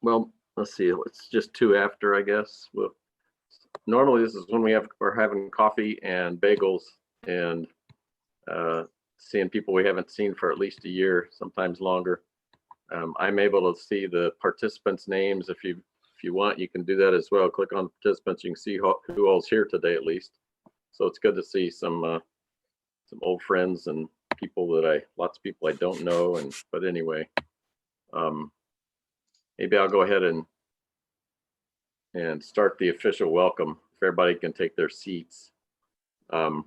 Well, let's see. It's just 2 after, I guess. Well, normally this is when we're having coffee and bagels and seeing people we haven't seen for at least a year, sometimes longer. I'm able to see the participants' names. If you want, you can do that as well. Click on participants. You can see who all's here today at least. So it's good to see some old friends and people that lots of people I don't know. But anyway, maybe I'll go ahead and start the official welcome if everybody can take their seats. We've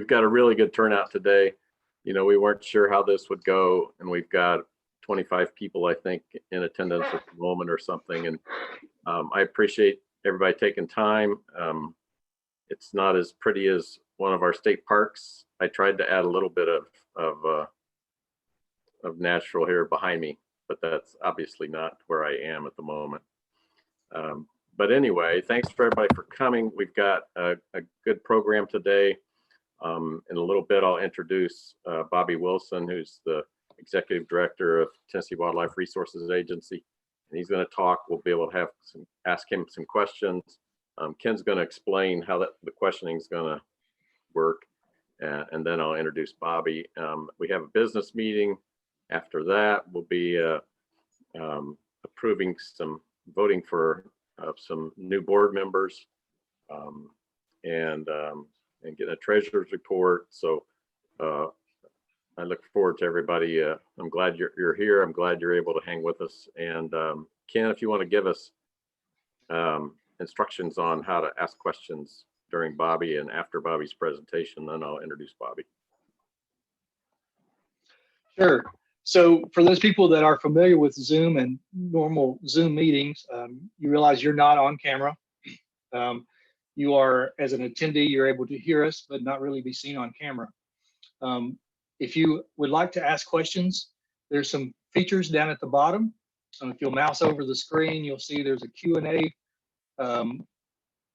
got a really good turnout today. You know, we weren't sure how this would go, and we've got 25 people, I think, in attendance at the moment or something. And I appreciate everybody taking time. It's not as pretty as one of our state parks. I tried to add a little bit of natural here behind me, but that's obviously not where I am at the moment. But anyway, thanks for everybody for coming. We've got a good program today. In a little bit, I'll introduce Bobby Wilson, who's the Executive Director of Tennessee Wildlife Resources Agency. And he's going to talk. We'll be able to ask him some questions. Ken's going to explain how the questioning is going to work. And then I'll introduce Bobby. We have a business meeting. After that, we'll be voting for some new board members and get a treasurer's report. So I look forward to everybody. I'm glad you're here. I'm glad you're able to hang with us. And Ken, if you want to give us instructions on how to ask questions during Bobby and after Bobby's presentation, then I'll introduce Bobby. Sure. So for those people that are familiar with Zoom and normal Zoom meetings, you realize you're not on camera. You are, as an attendee, you're able to hear us, but not really be seen on camera. If you would like to ask questions, there's some features down at the bottom. If you'll mouse over the screen, you'll see there's a Q&A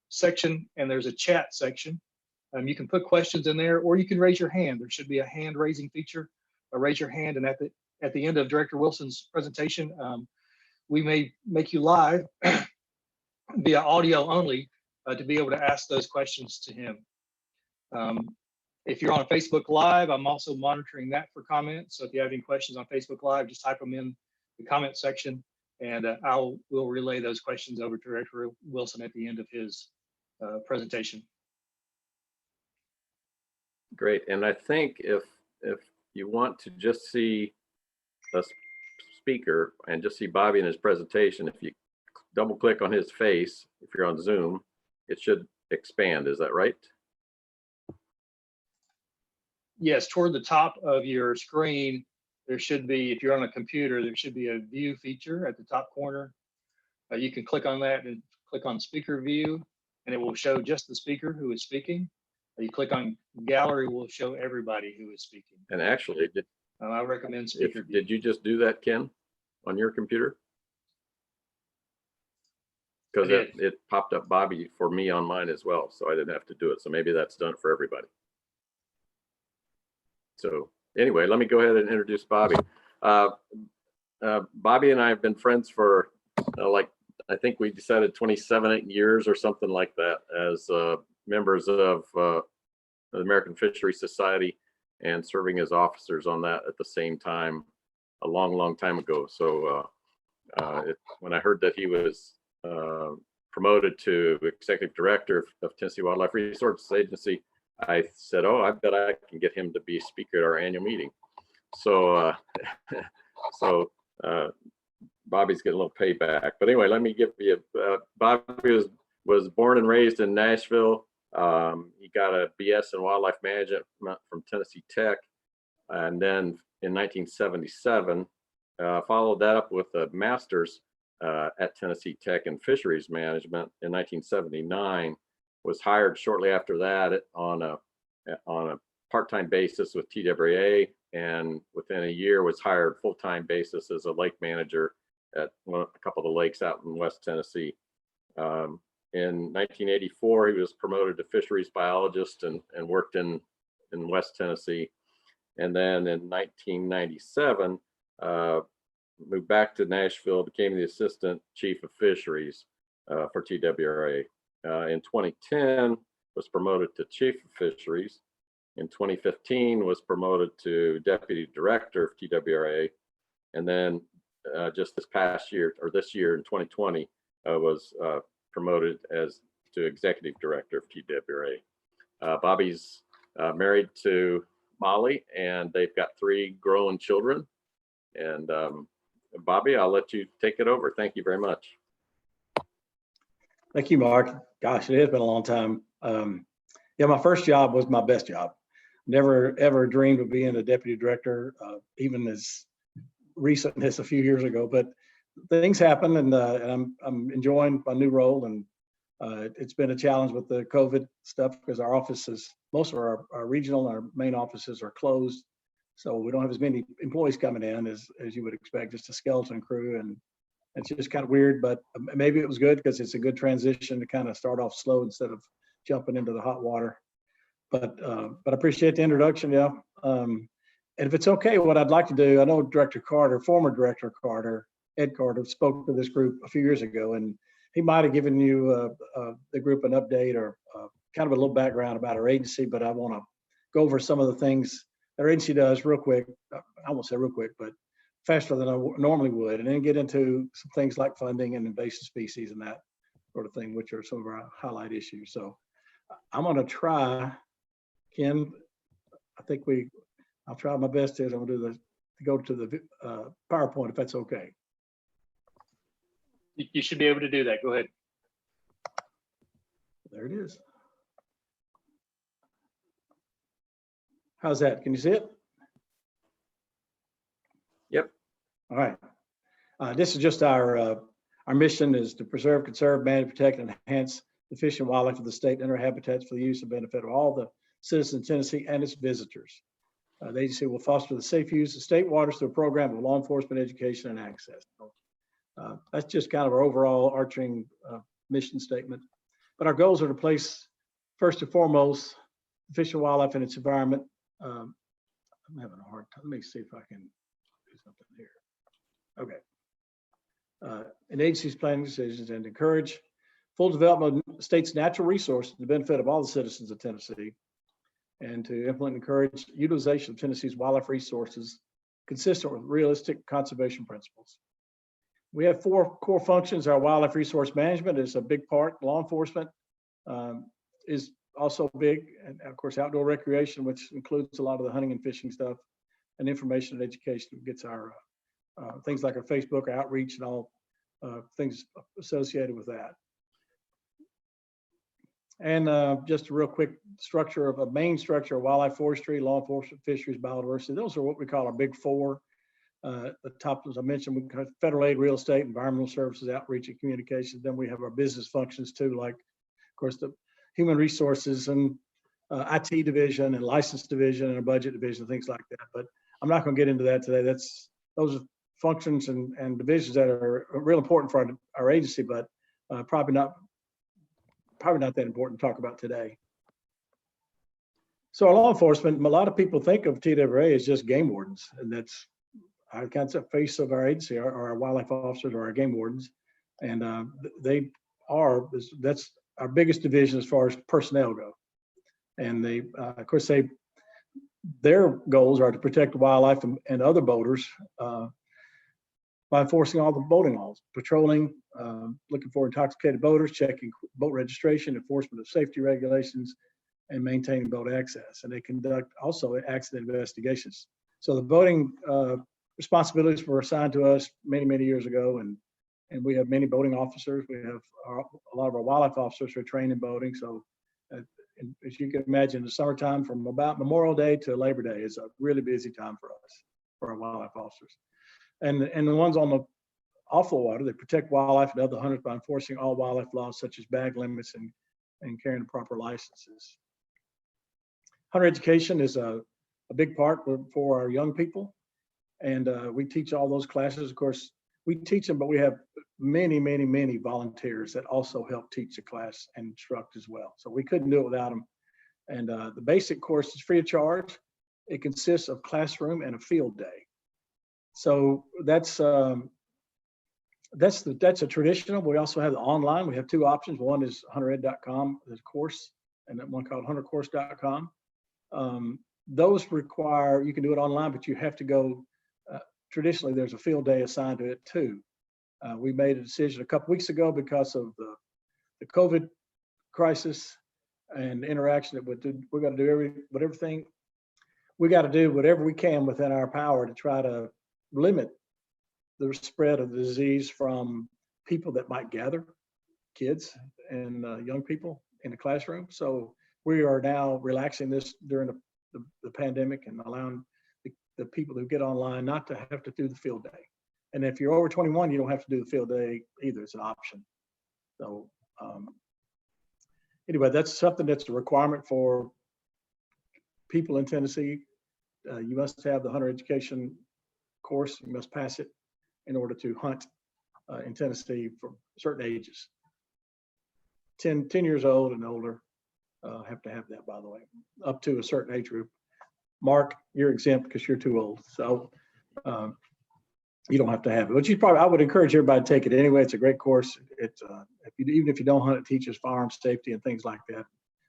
section and there's a chat section. You can put questions in there, or you can raise your hand. There should be a hand raising feature. Raise your hand, and at the end of Director Wilson's presentation, we may make you live via audio only to be able to ask those questions to him. If you're on Facebook Live, I'm also monitoring that for comments. So if you have any questions on Facebook Live, just type them in the comment section, and we'll relay those questions over to Director Wilson at the end of his presentation. Great. And I think if you want to just see a speaker and just see Bobby in his presentation, if you double click on his face, if you're on Zoom, it should expand. Is that right? Yes, toward the top of your screen, there should be, if you're on a computer, there should be a view feature at the top corner. You can click on that and click on speaker view, and it will show just the speaker who is speaking. You click on gallery, will show everybody who is speaking. And actually, I recommend speaker view. Did you just do that, Ken, on your computer? Because it popped up Bobby for me on mine as well, so I didn't have to do it. So maybe that's done for everybody. So anyway, let me go ahead and introduce Bobby. Bobby and I have been friends for I think we decided 27 years or something like that, as members of the American Fisheries Society and serving as officers on that at the same time a long time ago. So when I heard that he was promoted to executive director of Tennessee Wildlife Resources Agency, I said, oh, I bet I can get him to be speaker at our annual meeting. So Bobby's getting a little payback. But anyway, let me give you, Bobby was born and raised in Nashville. He got a BS in wildlife management from Tennessee Tech. And then in 1977, followed that up with a master's at Tennessee Tech in fisheries management in 1979. Was hired shortly after that on a part-time basis with TWRA, and within a year was hired full-time basis as a lake manager at a couple of the lakes out in West Tennessee. In 1984, he was promoted to fisheries biologist and worked in West Tennessee. And then in 1997, moved back to Nashville, became the Assistant Chief of Fisheries for TWRA. In 2010, was promoted to Chief of Fisheries. In 2015, was promoted to Deputy Director of TWRA. And then just this past year, or this year in 2020, was promoted as to Executive Director of TWRA. Bobby's married to Molly, and they've got 3 growing children. And Bobby, I'll let you take it over. Thank you very much. Thank you, Mark. Gosh, it has been a long time. Yeah, my first job was my best job. Never ever dreamed of being a deputy director, even as recent as a few years ago. But things happen, and I'm enjoying my new role. And it's been a challenge with the COVID stuff because our offices, most of our regional and our main offices are closed. So we don't have as many employees coming in as you would expect, just a skeleton crew. And it's just kind of weird, but maybe it was good because it's a good transition to kind of start off slow instead of jumping into the hot water. But I appreciate the introduction, yeah. And if it's okay, what I'd like to do, I know Director Carter, former Director Carter, Ed Carter, spoke to this group a few years ago, and he might have given you the group an update or kind of a little background about our agency, but I want to go over some of the things our agency does real quick. I won't say real quick, but faster than I normally would, and then get into some things like funding and invasive species and that sort of thing, which are some of our highlight issues. So I'm going to try, Ken, I'll try my best to go to the PowerPoint if that's okay. You should be able to do that. Go ahead. There it is. How's that? Can you see it? Yep. All right. This is just our mission is to preserve, conserve, manage, protect, and enhance the fish and wildlife of the state and their habitats for the use and benefit of all the citizens of Tennessee and its visitors. The agency will foster the safe use of state waters through a program of law enforcement, education, and access. That's just kind of our overall arching mission statement. But our goals are to place, first and foremost, fish and wildlife in its environment. I'm having a hard time. Let me see if I can do something here. Okay. And agencies planning decisions and encourage full development of the state's natural resources to the benefit of all the citizens of Tennessee, and to implement and encourage utilization of Tennessee's wildlife resources consistent with realistic conservation principles. We have 4 core functions. Our wildlife resource management is a big part. Law enforcement is also big, and of course outdoor recreation, which includes a lot of the hunting and fishing stuff, and information and education gets our things like our Facebook, our outreach, and all things associated with that. And just a real quick structure of a main structure of wildlife forestry, law enforcement, fisheries, biodiversity. Those are what we call our big 4. The top, as I mentioned, we have federal aid, real estate, environmental services, outreach, and communications. Then we have our business functions too, like, of course, the human resources and IT division and license division and a budget division, things like that. But I'm not going to get into that today. Those are functions and divisions that are real important for our agency, but probably not that important to talk about today. So our law enforcement, a lot of people think of TWRA as just game wardens, and that's our kind of face of our agency, our wildlife officers or our game wardens. And that's our biggest division as far as personnel go. And they, of course, their goals are to protect the wildlife and other boaters by enforcing all the boating laws, patrolling, looking for intoxicated boaters, checking boat registration, enforcement of safety regulations, and maintaining boat access. And they conduct also accident investigations. So the boating responsibilities were assigned to us many, many years ago, and we have many boating officers. We have a lot of our wildlife officers who are trained in boating. So as you can imagine, the summertime from about Memorial Day to Labor Day is a really busy time for us, for our wildlife officers. And the ones on the off-floor water, they protect wildlife and other hunters by enforcing all wildlife laws such as bag limits and carrying the proper licenses. Hunter education is a big part for our young people. And we teach all those classes. Of course, we teach them, but we have many, many, many volunteers that also help teach the class and instruct as well. So we couldn't do it without them. And the basic course is free of charge. It consists of classroom and a field day. So that's a traditional. We also have the online. We have two options. One is huntered.com, there's a course, and then one called huntercourse.com. Those require, you can do it online, but you have to go, traditionally there's a field day assigned to it too. We made a decision a couple weeks ago because of the COVID crisis and interaction that we're going to do everything. We got to do whatever we can within our power to try to limit the spread of the disease from people that might gather, kids and young people in the classroom. So we are now relaxing this during the pandemic and allowing the people who get online not to have to do the field day. And if you're over 21, you don't have to do the field day either. It's an option. So anyway, that's something that's a requirement for people in Tennessee. You must have the hunter education course. You must pass it in order to hunt in Tennessee for certain ages. 10 years old and older have to have that, by the way, up to a certain age group. Mark, you're exempt because you're too old. So you don't have to have it. But I would encourage everybody to take it anyway. It's a great course. It's even if you don't hunt, it teaches firearm safety and things like that.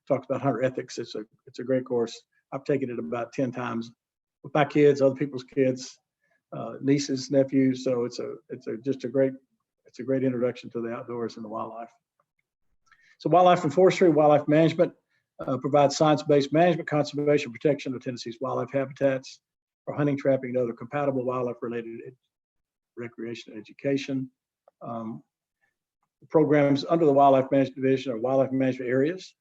Talks about hunter ethics. It's a great course. I've taken it about 10 times with my kids, other people's kids, nieces, nephews. So it's a great introduction to the outdoors and the wildlife. So wildlife and forestry, wildlife management provides science-based management, conservation, protection of Tennessee's wildlife habitats for hunting, trapping, and other compatible wildlife-related recreation and education. Programs under the Wildlife Management Division are wildlife management areas.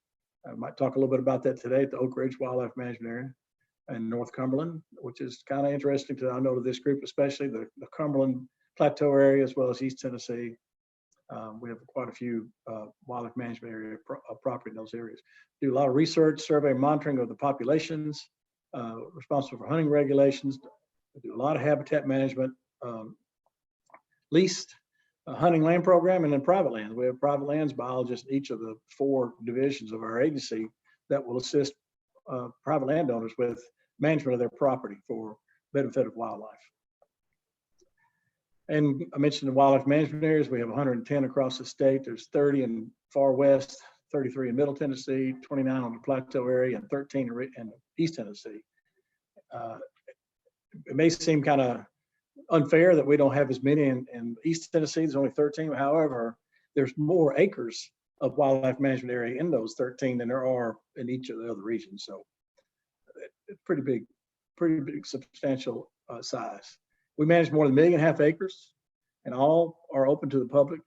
I might talk a little bit about that today at the Oak Ridge Wildlife Management Area and North Cumberland, which is kind of interesting I know to this group, especially the Cumberland Plateau area, as well as East Tennessee. We have quite a few wildlife management area property in those areas. Do a lot of research, survey, monitoring of the populations, responsible for hunting regulations, do a lot of habitat management, leased hunting land program, and then private lands. We have private lands biologists in each of the 4 divisions of our agency that will assist private landowners with management of their property for benefit of wildlife. And I mentioned the wildlife management areas. We have 110 across the state. There's 30 in far west, 33 in Middle Tennessee, 29 on the Plateau area, and 13 in East Tennessee. It may seem kind of unfair that we don't have as many in East Tennessee. There's only 13. However, there's more acres of wildlife management area in those 13 than there are in each of the other regions. So it's pretty big, substantial size. We manage more than 1.5 million acres, and all are open to the public.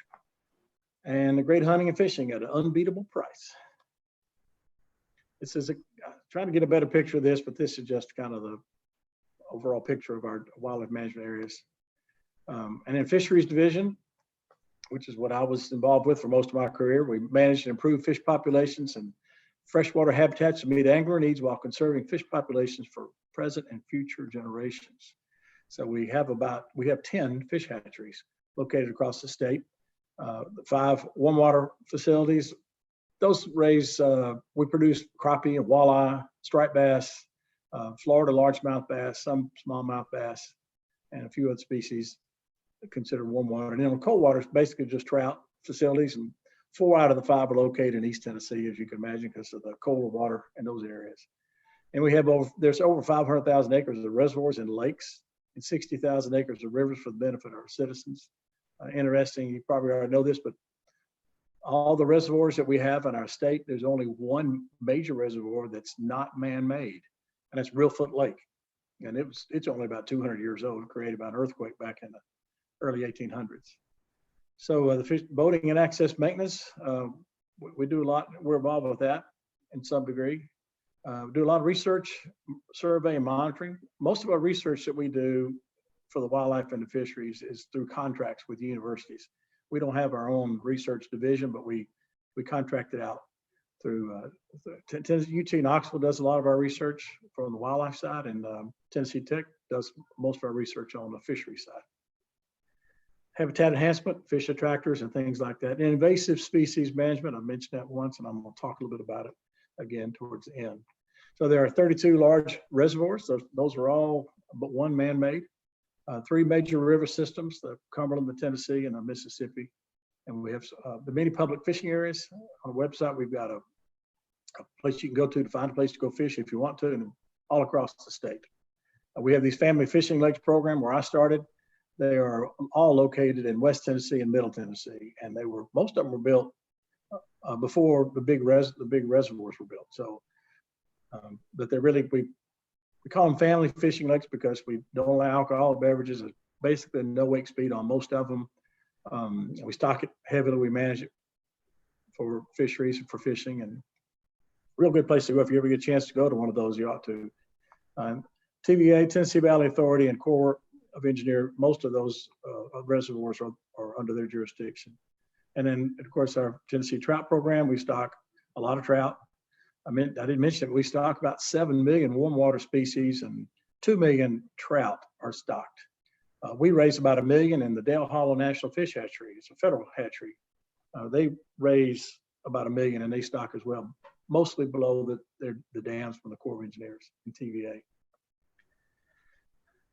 And the great hunting and fishing at an unbeatable price. This is trying to get a better picture of this, but this is just kind of the overall picture of our wildlife management areas. And then fisheries division, which is what I was involved with for most of my career. We managed to improve fish populations and freshwater habitats to meet angler needs while conserving fish populations for present and future generations. So we have 10 fish hatcheries located across the state, 5 warm water facilities. Those raise, we produce crappie and walleye, striped bass, Florida largemouth bass, some smallmouth bass, and a few other species considered warm water. And then on cold water, it's basically just trout facilities, and 4 out of the 5 are located in East Tennessee, as you can imagine, because of the colder water in those areas. And we have there's over 500,000 acres of reservoirs and lakes, and 60,000 acres of rivers for the benefit of our citizens. Interesting, you probably already know this, but all the reservoirs that we have in our state, there's only one major reservoir that's not man-made, and that's Reelfoot Lake. And it's only about 200 years old, created by an earthquake back in the early 1800s. So the fish boating and access maintenance, we do a lot. We're involved with that in some degree. We do a lot of research, survey, and monitoring. Most of our research that we do for the wildlife and the fisheries is through contracts with universities. We don't have our own research division, but we contract it out through UT Knoxville does a lot of our research from the wildlife side, and Tennessee Tech does most of our research on the fishery side. Habitat enhancement, fish attractors, and things like that. And invasive species management, I mentioned that once, and I'm going to talk a little bit about it again towards the end. So there are 32 large reservoirs. Those are all but one man-made. 3 major river systems, the Cumberland, the Tennessee, and the Mississippi. And we have the many public fishing areas. On the website, we've got a place you can go to find a place to go fish if you want to, and all across the state. We have these family fishing lakes program where I started. They are all located in West Tennessee and Middle Tennessee, and most of them were built before the big reservoirs were built. So, but they're really, we call them family fishing lakes because we don't allow alcoholic beverages. It's basically no wake speed on most of them. We stock it heavily. We manage it for fisheries and for fishing, and real good place to go. If you ever get a chance to go to one of those, you ought to. TVA, Tennessee Valley Authority, and Corps of Engineers, most of those reservoirs are under their jurisdiction. And then, of course, our Tennessee Trout Program, we stock a lot of trout. I didn't mention it, we stock about 7 million warm water species, and 2 million trout are stocked. We raise about 1 million in the Dale Hollow National Fish Hatchery. It's a federal hatchery. They raise about 1 million, and they stock as well, mostly below the dams from the Corps of Engineers and TVA.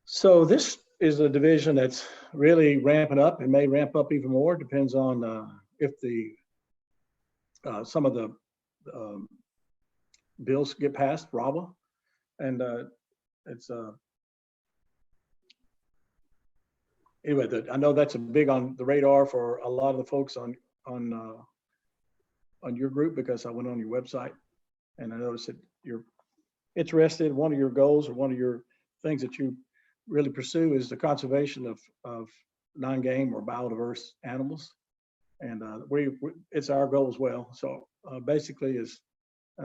So this is a division that's really ramping up and may ramp up even more. Depends on if some of the bills get passed, RAWA, and it's anyway. I know that's a big on the radar for a lot of the folks on your group, because I went on your website and I noticed that you're interested. One of your goals or one of your things that you really pursue is the conservation of non-game or biodiverse animals, and it's our goal as well. So basically,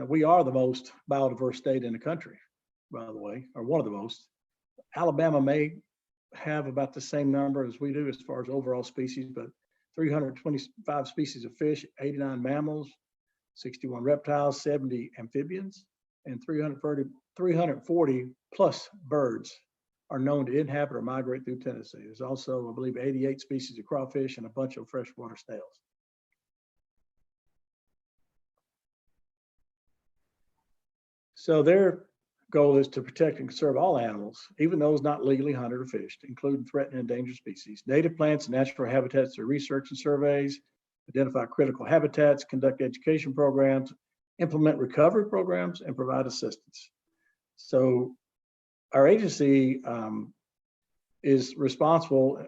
we are the most biodiverse state in the country, by the way, or one of the most. Alabama may have about the same number as we do as far as overall species, but 325 species of fish, 89 mammals, 61 reptiles, 70 amphibians, and 340 plus birds are known to inhabit or migrate through Tennessee. There's also, I believe, 88 species of crawfish and a bunch of freshwater snails. So their goal is to protect and conserve all animals, even those not legally hunted or fished, including threatened and endangered species, native plants and natural habitats through research and surveys, identify critical habitats, conduct education programs, implement recovery programs, and provide assistance. So our agency is responsible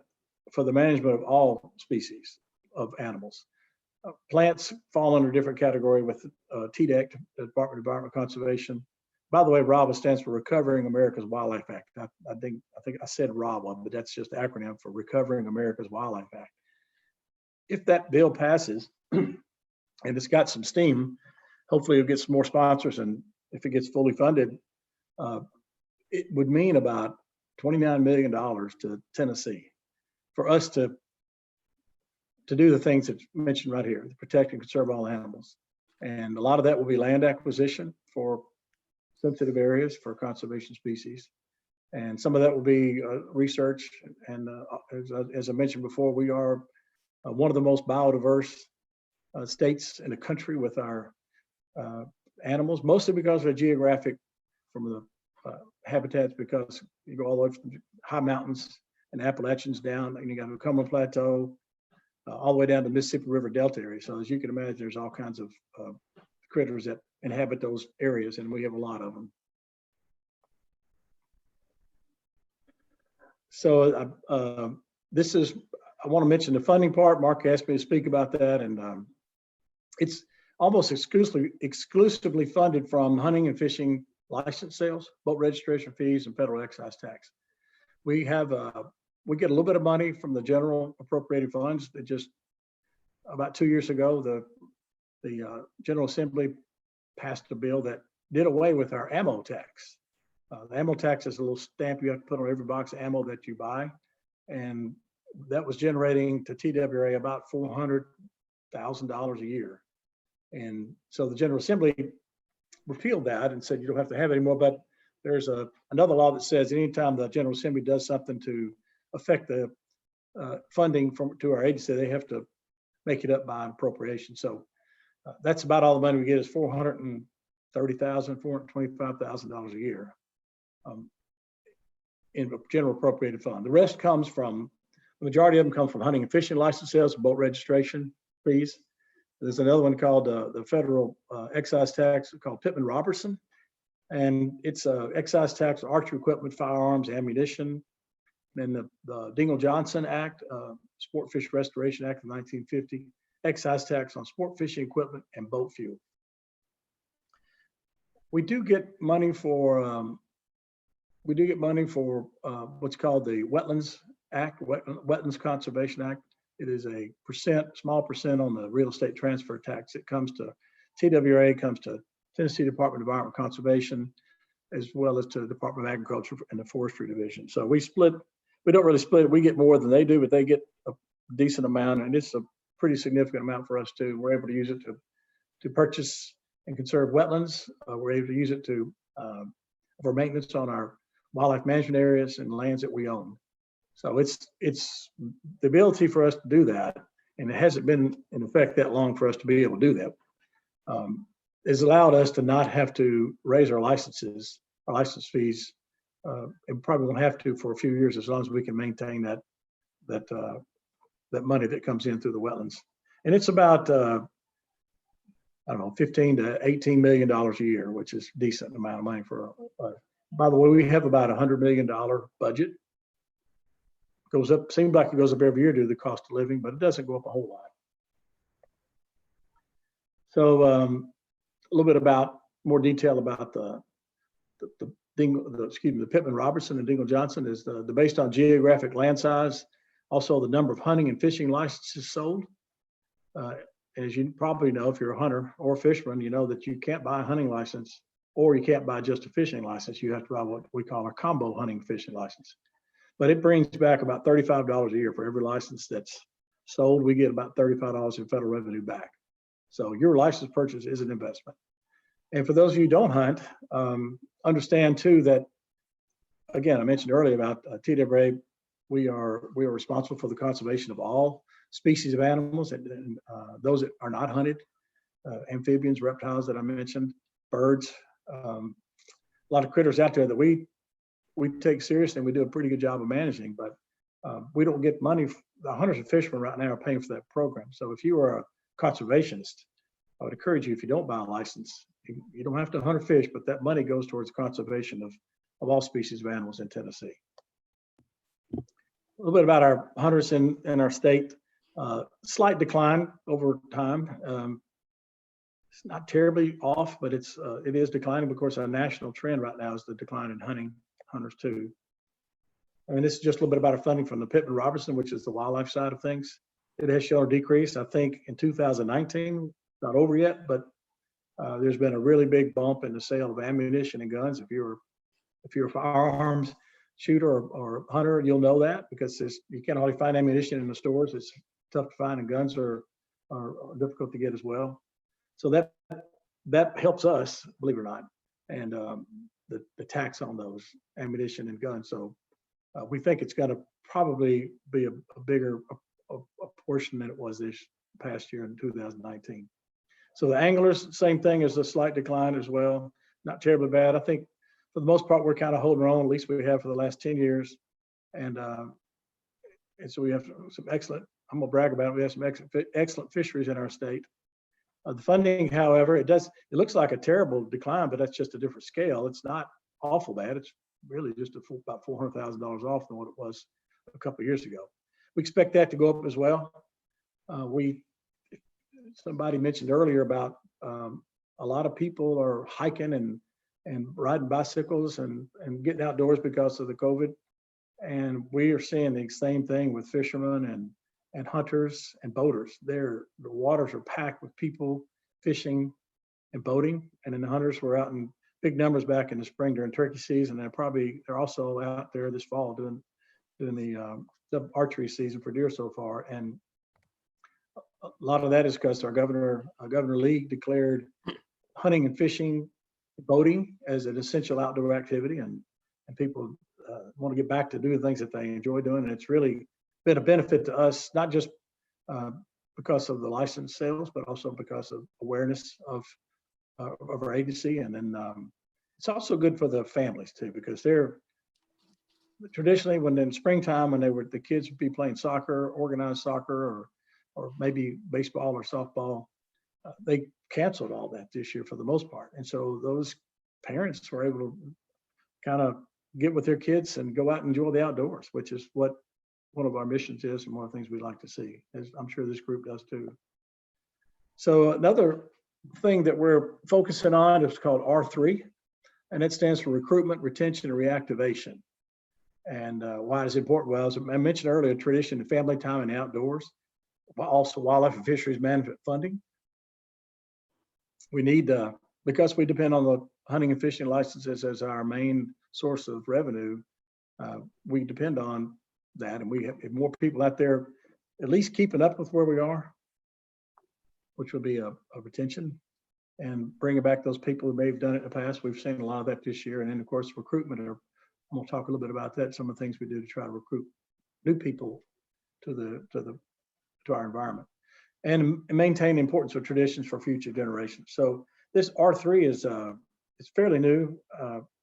for the management of all species of animals. Plants fall under a different category with TDEC, the Department of Environmental Conservation. By the way, RAWA stands for Recovering America's Wildlife Act. I think I said RAWA, but that's just the acronym for Recovering America's Wildlife Act. If that bill passes and it's got some steam, hopefully it'll get some more sponsors, and if it gets fully funded, it would mean about $29 million to Tennessee for us to do the things that's mentioned right here, to protect and conserve all animals. And a lot of that will be land acquisition for sensitive areas for conservation species. And some of that will be research. And as I mentioned before, we are one of the most biodiverse states in the country with our animals, mostly because of the geographic, from the habitats, because you go all the way from high mountains and Appalachians down, and you got the Cumberland Plateau, all the way down to the Mississippi River Delta area. So as you can imagine, there's all kinds of critters that inhabit those areas, and we have a lot of them. So I want to mention the funding part. Mark asked me to speak about that, and it's almost exclusively funded from hunting and fishing license sales, boat registration fees, and federal excise tax. We get a little bit of money from the general appropriated funds. That just about 2 years ago, the General Assembly passed a bill that did away with our ammo tax. The ammo tax is a little stamp you have to put on every box of ammo that you buy, and that was generating to TWRA about $400,000 a year. And so the General Assembly repealed that and said you don't have to have it anymore. But there's another law that says anytime the General Assembly does something to affect the funding to our agency, they have to make it up by appropriation. So that's about all the money we get is $400,000 $30,000, $425,000 a year in a general appropriated fund. The rest comes from, the majority of them come from hunting and fishing license sales, boat registration fees. There's another one called the federal excise tax called Pittman-Robertson. And it's a excise tax, archery equipment, firearms, ammunition. Then the Dingell-Johnson Act, Sport Fish Restoration Act of 1950, excise tax on sport fishing equipment and boat fuel. We do get money for what's called the Wetlands Act, Wetlands Conservation Act. It is a small percent on the real estate transfer tax. It comes to TWRA, comes to Tennessee Department of Environment Conservation, as well as to the Department of Agriculture and the Forestry Division. So we don't really split it. We get more than they do, but they get a decent amount, and it's a pretty significant amount for us too. We're able to use it to purchase and conserve wetlands. We're able to use it for maintenance on our wildlife management areas and lands that we own. So it's the ability for us to do that, and it hasn't been in effect that long for us to be able to do that. Has allowed us to not have to raise our license fees, and probably won't have to for a few years as long as we can maintain that money that comes in through the wetlands. And it's about I don't know, $15 to $18 million a year, which is a decent amount of money for. By the way, we have about $100 million budget. Goes up, seems like it goes up every year due to the cost of living, but it doesn't go up a whole lot. So a little bit about more detail about the Pittman-Robertson and Dingell-Johnson is the based on geographic land size, also the number of hunting and fishing licenses sold. As you probably know, if you're a hunter or a fisherman, you know that you can't buy a hunting license or you can't buy just a fishing license. You have to buy what we call a combo hunting fishing license. But it brings back about $35 a year for every license that's sold. We get about $35 in federal revenue back. So your license purchase is an investment. And for those of you who don't hunt, understand too that, again, I mentioned earlier about TWRA, we are responsible for the conservation of all species of animals and those that are not hunted, amphibians, reptiles that I mentioned, birds, a lot of critters out there that we take seriously and we do a pretty good job of managing, but we don't get money. The hunters and fishermen right now are paying for that program. So if you are a conservationist, I would encourage you, if you don't buy a license, you don't have to hunt or fish, but that money goes towards conservation of all species of animals in Tennessee. A little bit about our hunters in our state. Slight decline over time. It's not terribly off, but it is declining. Of course, our national trend right now is the decline in hunters too. I mean, this is just a little bit about our funding from the Pittman-Robertson, which is the wildlife side of things. It has shown a decrease, I think, in 2019. Not over yet, but there's been a really big bump in the sale of ammunition and guns. If you're a firearms shooter or hunter, you'll know that because you can't hardly find ammunition in the stores. It's tough to find, and guns are difficult to get as well. So that helps us, believe it or not, and the tax on those ammunition and guns. So we think it's going to probably be a bigger portion than it was this past year in 2019. So the anglers, same thing, as a slight decline as well. Not terribly bad. I think for the most part, we're kind of holding on, at least we have for the last 10 years. And so we have some excellent, I'm gonna brag about it, we have some excellent fisheries in our state. The funding, however, it looks like a terrible decline, but that's just a different scale. It's not awful bad. It's really just about $400,000 off than what it was a couple of years ago. We expect that to go up as well. Somebody mentioned earlier about a lot of people are hiking and riding bicycles and getting outdoors because of the COVID. And we are seeing the same thing with fishermen and hunters and boaters. The waters are packed with people fishing and boating. And then the hunters were out in big numbers back in the spring during turkey season. And they're also out there this fall doing the archery season for deer so far. And a lot of that is because our Governor Lee declared hunting and fishing, boating as an essential outdoor activity, and people want to get back to doing things that they enjoy doing. And it's really been a benefit to us, not just because of the license sales, but also because of awareness of of our agency. And then it's also good for the families too, because they're traditionally when in springtime, when the kids would be playing soccer, organized soccer, or maybe baseball or softball, they canceled all that this year for the most part. And so those parents were able to kind of get with their kids and go out and enjoy the outdoors, which is what one of our missions is and one of the things we'd like to see, as I'm sure this group does too. So another thing that we're focusing on is called R3, and it stands for recruitment, retention, and reactivation. And why is it important? Well, as I mentioned earlier, tradition and family time and outdoors, but also wildlife and fisheries management funding. We need, because we depend on the hunting and fishing licenses as our main source of revenue, we depend on that, and we have more people out there at least keeping up with where we are, which will be a retention, and bringing back those people who may have done it in the past. We've seen a lot of that this year. And then of course, recruitment, I'm gonna talk a little bit about that, some of the things we do to try to recruit new people to our environment, and maintain the importance of traditions for future generations. So this R3 is it's fairly new.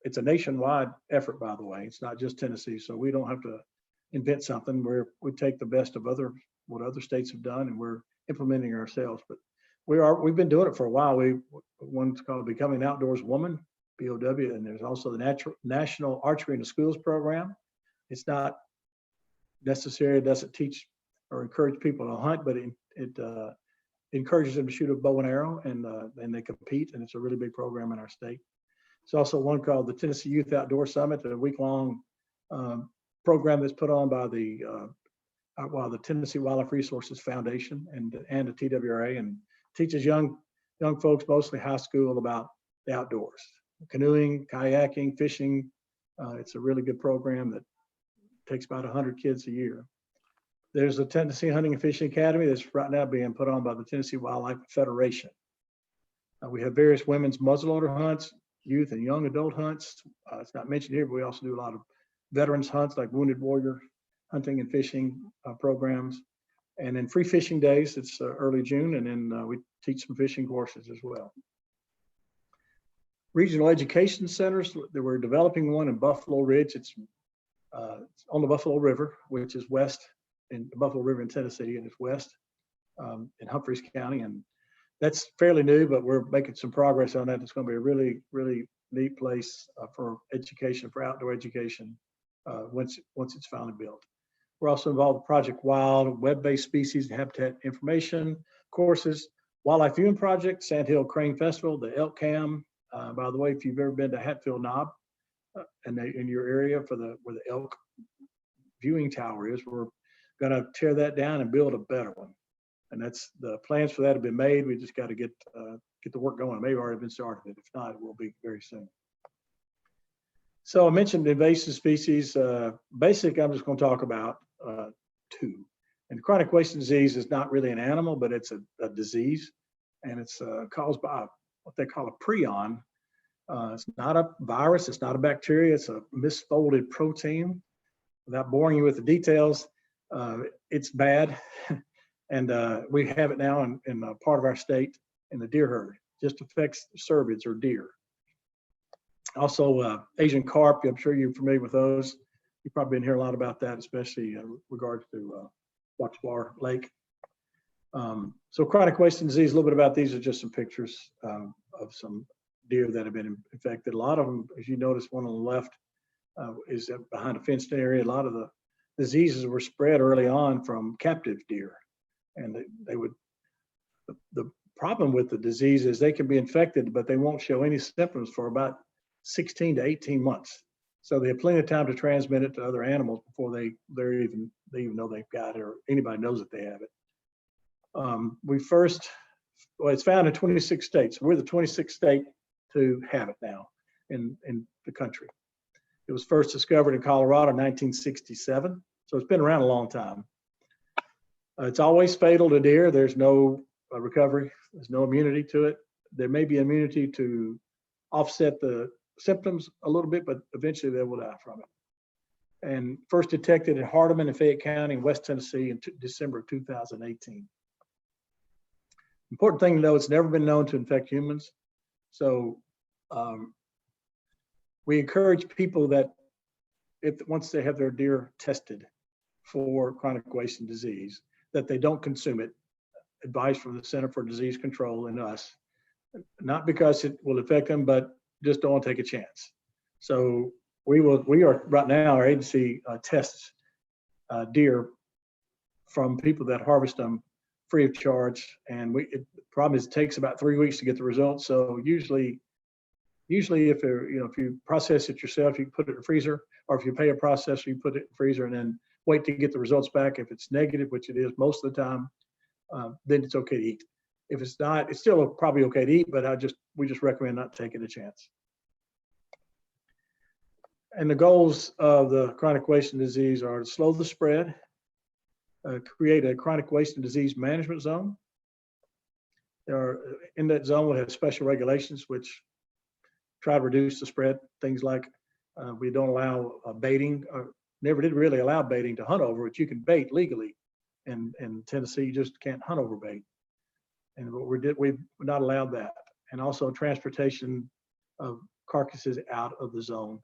It's a nationwide effort, by the way. It's not just Tennessee, so we don't have to invent something. We take the best of what other states have done, and we're implementing it ourselves. But we've been doing it for a while. One's called Becoming an Outdoors Woman, BOW, and there's also the National Archery in the Schools program. It's not necessary, it doesn't teach or encourage people to hunt, but it encourages them to shoot a bow and arrow, and they compete, and it's a really big program in our state. It's also one called the Tennessee Youth Outdoor Summit, a week-long program that's put on by the Tennessee Wildlife Resources Foundation and the TWRA, and teaches young folks, mostly high school, about the outdoors, canoeing, kayaking, fishing. It's a really good program that takes about 100 kids a year. There's a Tennessee Hunting and Fishing Academy that's right now being put on by the Tennessee Wildlife Federation. We have various women's muzzleloader hunts, youth and young adult hunts. It's not mentioned here, but we also do a lot of veterans hunts like Wounded Warrior hunting and fishing programs. And then free fishing days, it's early June, and then we teach some fishing courses as well. Regional education centers, we're developing one in Buffalo Ridge. It's on the Buffalo River, which is west in the Buffalo River in Tennessee, and it's west in Humphreys County. And that's fairly new, but we're making some progress on that. It's going to be a really, really neat place for education, for outdoor education, once it's finally built. We're also involved with Project Wild, web-based species and habitat information courses, wildlife viewing project, Sandhill Crane Festival, the elk cam. By the way, if you've ever been to Hatfield Knob in your area where the elk viewing tower is, we're going to tear that down and build a better one. And that's the plans for that have been made. We just got to get the work going. It may have already been started. If not, it will be very soon. So I mentioned invasive species. Basically, I'm just going to talk about two. And chronic wasting disease is not really an animal, but it's a disease, and it's caused by what they call a prion. It's not a virus, it's not a bacteria, it's a misfolded protein. Without boring you with the details, it's bad. And we have it now in a part of our state in the deer herd. Just affects cervids or deer. Also, Asian carp, I'm sure you're familiar with those. You've probably been hearing a lot about that, especially in regards to Watch Bar Lake. So chronic wasting disease, a little bit about these are just some pictures of some deer that have been infected. A lot of them, as you notice, one on the left is behind a fenced area. A lot of the diseases were spread early on from captive deer. And the problem with the disease is they can be infected, but they won't show any symptoms for about 16 to 18 months. So they have plenty of time to transmit it to other animals before they even know they've got it, or anybody knows that they have it. It's found in 26 states. We're the 26th state to have it now in the country. It was first discovered in Colorado in 1967. So it's been around a long time. It's always fatal to deer. There's no recovery. There's no immunity to it. There may be immunity to offset the symptoms a little bit, but eventually they will die from it. And first detected in Hardeman and Fayette County in West Tennessee in December of 2018. Important thing to know, it's never been known to infect humans. So we encourage people that once they have their deer tested for chronic wasting disease, that they don't consume it. Advice from the Center for Disease Control and us, not because it will affect them, but just don't want to take a chance. So we are right now, our agency tests deer from people that harvest them free of charge. And the problem is it takes about 3 weeks to get the results. So usually if if you process it yourself, you put it in the freezer, or if you pay a processor, you put it in the freezer and then wait to get the results back. If it's negative, which it is most of the time, then it's okay to eat. If it's not, it's still probably okay to eat, but we just recommend not taking a chance. And the goals of the chronic wasting disease are to slow the spread, create a chronic wasting disease management zone. In that zone, we'll have special regulations which try to reduce the spread. Things like we don't allow baiting, or never did really allow baiting to hunt over, but you can bait legally. In Tennessee, you just can't hunt over bait. And we've not allowed that. And also transportation of carcasses out of the zone.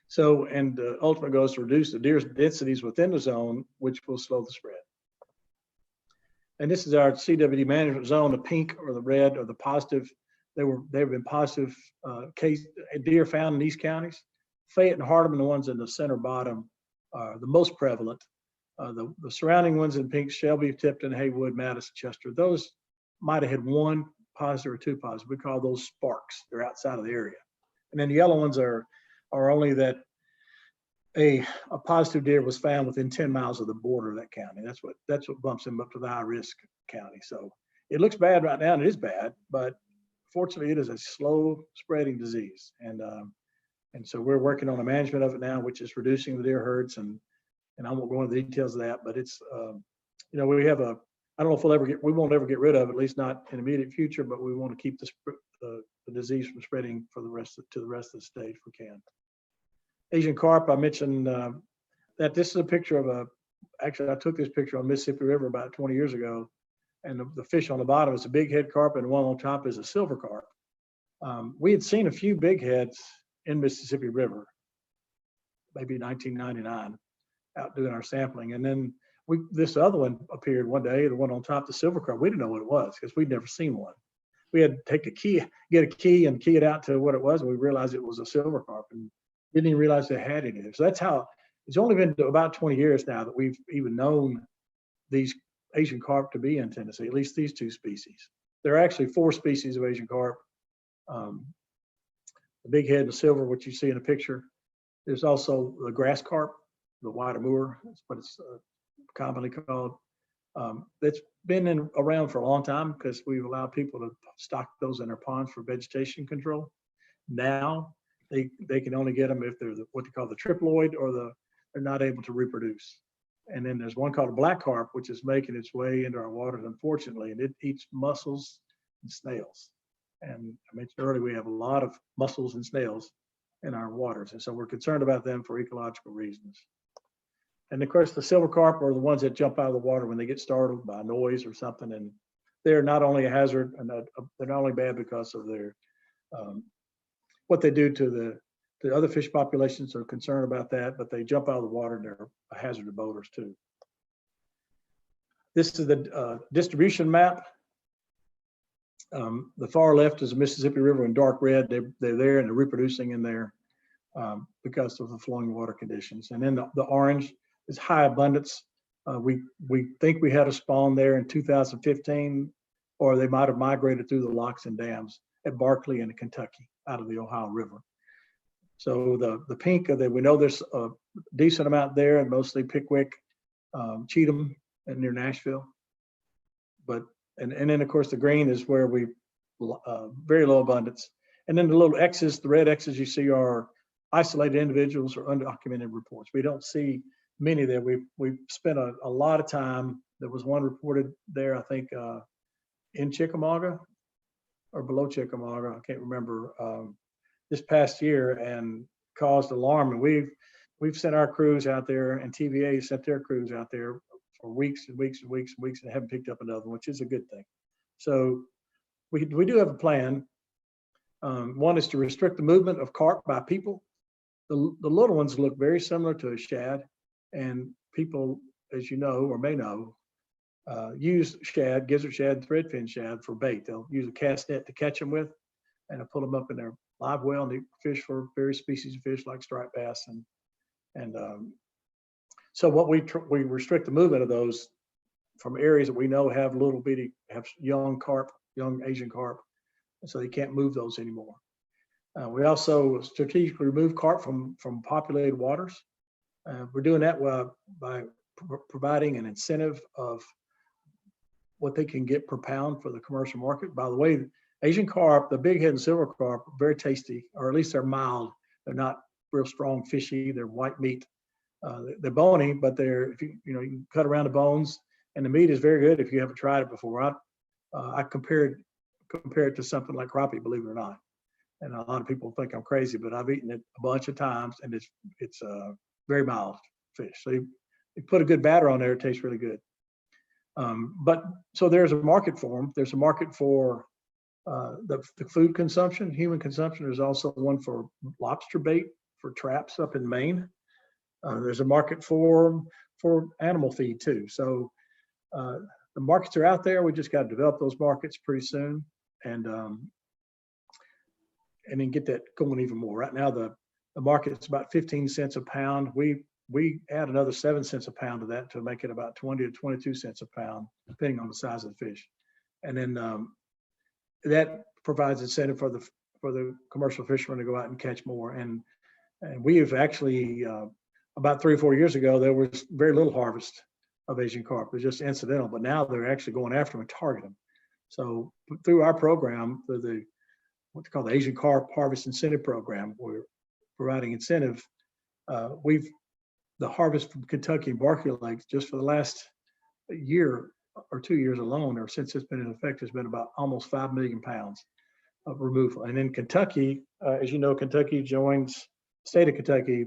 So, and the ultimate goal is to reduce the deer densities within the zone, which will slow the spread. And this is our CWD management zone. The pink or the red or the positive, there have been positive case deer found in these counties. Fayette and Hardeman, the ones in the center bottom, are the most prevalent. The surrounding ones in pink, Shelby, Tipton, Haywood, Madison, Chester, those might have had one positive or two positive. We call those sparks. They're outside of the area. And then the yellow ones are only that a positive deer was found within 10 miles of the border of that county. That's what bumps them up to the high risk county. So it looks bad right now, and it is bad, but fortunately it is a slow spreading disease. And so we're working on the management of it now, which is reducing the deer herds, and I won't go into the details of that, but it's, we have I don't know if we won't ever get rid of it, at least not in the immediate future, but we want to keep the disease from spreading to the rest of the state if we can. Asian carp, I mentioned that this is a picture of actually I took this picture on Mississippi River about 20 years ago, and the fish on the bottom is a big head carp and the one on top is a silver carp. We had seen a few big heads in Mississippi River, maybe 1999, out doing our sampling. And then this other one appeared one day, the one on top, the silver carp. We didn't know what it was because we'd never seen one. We had to take get a key and key it out to what it was, and we realized it was a silver carp and didn't even realize they had any. So that's how, it's only been about 20 years now that we've even known these Asian carp to be in Tennessee, at least these two species. There are actually 4 species of Asian carp. The big head and the silver, which you see in the picture. There's also the grass carp, the white Amur, that's what it's commonly called. It's been around for a long time because we've allowed people to stock those in their ponds for vegetation control. Now they can only get them if they're what they call the triploid, or they're not able to reproduce. And then there's one called a black carp, which is making its way into our waters, unfortunately, and it eats mussels and snails. And I mentioned earlier, we have a lot of mussels and snails in our waters. And so we're concerned about them for ecological reasons. And of course, the silver carp are the ones that jump out of the water when they get startled by noise or something. And they're not only a hazard, and they're not only bad because of their what they do to the other fish populations are concerned about that, but they jump out of the water and they're a hazard to boaters too. This is the distribution map. The far left is the Mississippi River in dark red. They're there and they're reproducing in there because of the flowing water conditions. And then the orange is high abundance. We think we had a spawn there in 2015, or they might have migrated through the locks and dams at Barkley in Kentucky out of the Ohio River. So the pink, we know there's a decent amount there, and mostly Pickwick, Cheatham, and near Nashville. But and then of course the green is where we very low abundance. And then the little X's, the red X's you see are isolated individuals or undocumented reports. We don't see many there. We've spent a lot of time. There was one reported there, I think, in Chickamauga or below Chickamauga, I can't remember, this past year, and caused alarm. And we've sent our crews out there, and TVA sent their crews out there for weeks and weeks and weeks and weeks, and haven't picked up another one, which is a good thing. So we do have a plan. One is to restrict the movement of carp by people. The little ones look very similar to a shad, and people, as you know or may know, use shad, gizzard shad, threadfin shad for bait. They'll use a cast net to catch them with, and they'll pull them up in their live well, and they fish for various species of fish like striped bass. So what we restrict the movement of those from areas that we know have have young carp, young Asian carp, and so they can't move those anymore. We also strategically remove carp from populated waters. We're doing that by providing an incentive of what they can get per pound for the commercial market. By the way, Asian carp, the big head and silver carp, are very tasty, or at least they're mild. They're not real strong fishy. They're white meat. They're bony, but you can cut around the bones, and the meat is very good if you haven't tried it before. I compare it to something like crappie, believe it or not. And a lot of people think I'm crazy, but I've eaten it a bunch of times, and it's very mild fish. So you put a good batter on there, it tastes really good. So there's a market for them. There's a market for the food consumption, human consumption. There's also one for lobster bait for traps up in Maine. There's a market for animal feed too. So the markets are out there. We just got to develop those markets pretty soon, and then get that going even more. Right now, the market's about 15 cents a pound. We add another 7 cents a pound to that to make it about 20 to 22 cents a pound, depending on the size of the fish. And then that provides incentive for the commercial fishermen to go out and catch more. And we have actually, about 3 or 4 years ago, there was very little harvest of Asian carp. It was just incidental, but now they're actually going after them and target them. So through our program, what they call the Asian Carp Harvest Incentive Program, we're providing incentive. The harvest from Kentucky and Barkley Lakes just for the last year or 2 years alone, or since it's been in effect, has been about almost 5 million pounds of removal. And in Kentucky, as you know, Kentucky joins state of Kentucky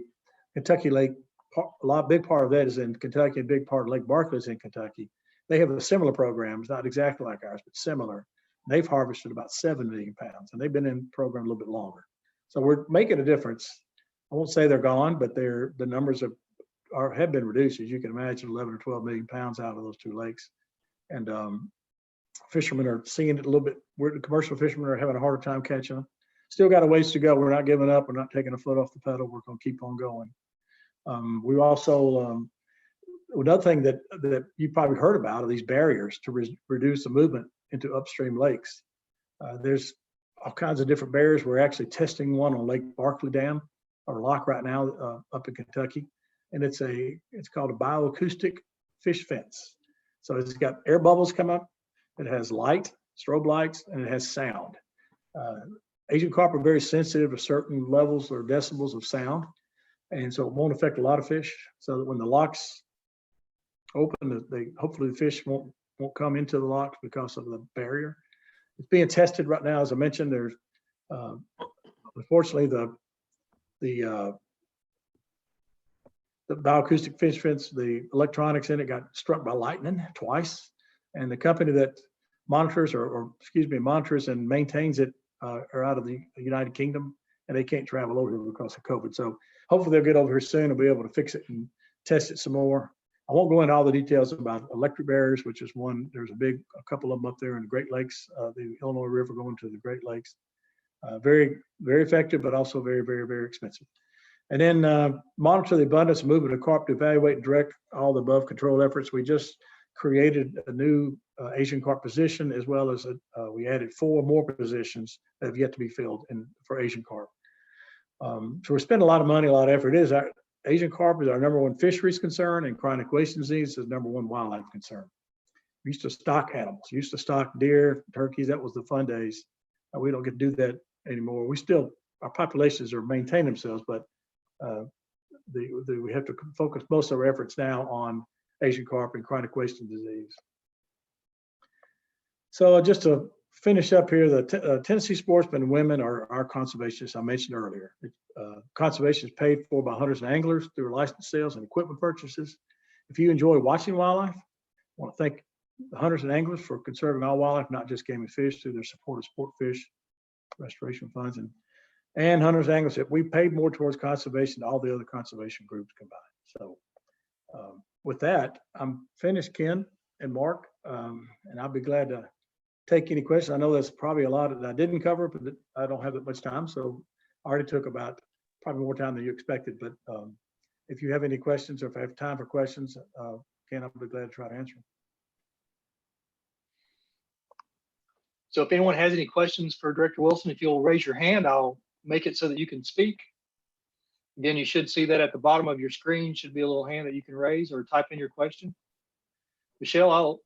Lake. Big part of that is in Kentucky, and big part of Lake Barkley is in Kentucky. They have a similar program. It's not exactly like ours, but similar. They've harvested about 7 million pounds, and they've been in the program a little bit longer. So we're making a difference. I won't say they're gone, but the numbers have been reduced, as you can imagine, 11 or 12 million pounds out of those two lakes. And fishermen are seeing it a little bit. The commercial fishermen are having a harder time catching them. Still got a ways to go. We're not giving up. We're not taking a foot off the pedal. We're going to keep on going. We also, another thing that you probably heard about are these barriers to reduce the movement into upstream lakes. There's all kinds of different barriers. We're actually testing one on Lake Barkley Dam or Lock right now up in Kentucky, and it's called a bioacoustic fish fence. So it's got air bubbles come up. It has light, strobe lights, and it has sound. Asian carp are very sensitive to certain levels or decibels of sound, and so it won't affect a lot of fish. So that when the locks open, hopefully the fish won't come into the locks because of the barrier. It's being tested right now. As I mentioned, there's unfortunately the bioacoustic fish fence, the electronics in it got struck by lightning twice, and the company that monitors monitors and maintains it are out of the United Kingdom, and they can't travel over here because of COVID. So hopefully they'll get over here soon and be able to fix it and test it some more. I won't go into all the details about electric barriers, which is one. There's a couple of them up there in the Great Lakes, the Illinois River going to the Great Lakes. Very, very effective, but also very, very, very expensive. And then monitor the abundance and movement of carp to evaluate and direct all the above control efforts. We just created a new Asian carp position, as well as we added 4 more positions that have yet to be filled for Asian carp. So we're spending a lot of money, a lot of effort. Asian carp is our #1 fisheries concern, and chronic wasting disease is #1 wildlife concern. We used to stock animals, used to stock deer, turkeys. That was the fun days. We don't get to do that anymore. Our populations are maintaining themselves, but we have to focus most of our efforts now on Asian carp and chronic wasting disease. So just to finish up here, the Tennessee sportsmen and women are our conservationists I mentioned earlier. Conservation is paid for by hunters and anglers through license sales and equipment purchases. If you enjoy watching wildlife, I want to thank the hunters and anglers for conserving all wildlife, not just game and fish, through their support of sport fish restoration funds, and hunters and anglers. We paid more towards conservation than all the other conservation groups combined. So with that, I'm finished, Ken and Mark, and I'll be glad to take any questions. I know there's probably a lot that I didn't cover, but I don't have that much time. So I already took about probably more time than you expected. But if you have any questions, or if I have time for questions, Ken, I'll be glad to try to answer them. So if anyone has any questions for Director Wilson, if you'll raise your hand, I'll make it so that you can speak. Again, you should see that at the bottom of your screen should be a little hand that you can raise or type in your question. Michelle, oh,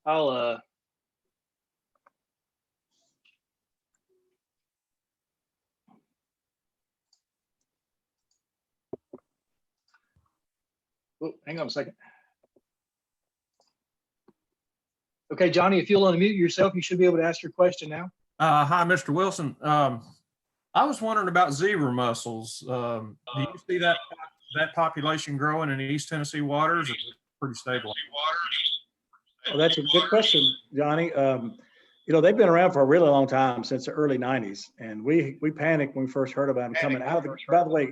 hang on a second. Okay, Johnny, if you'll unmute yourself, you should be able to ask your question now. Hi, Mr. Wilson. I was wondering about zebra mussels. Do you see that population growing in the East Tennessee waters? Or is it pretty stable? Well, that's a good question, Johnny. You know, they've been around for a really long time, since the early 90s. And we panicked when we first heard about them coming out of the, by the way,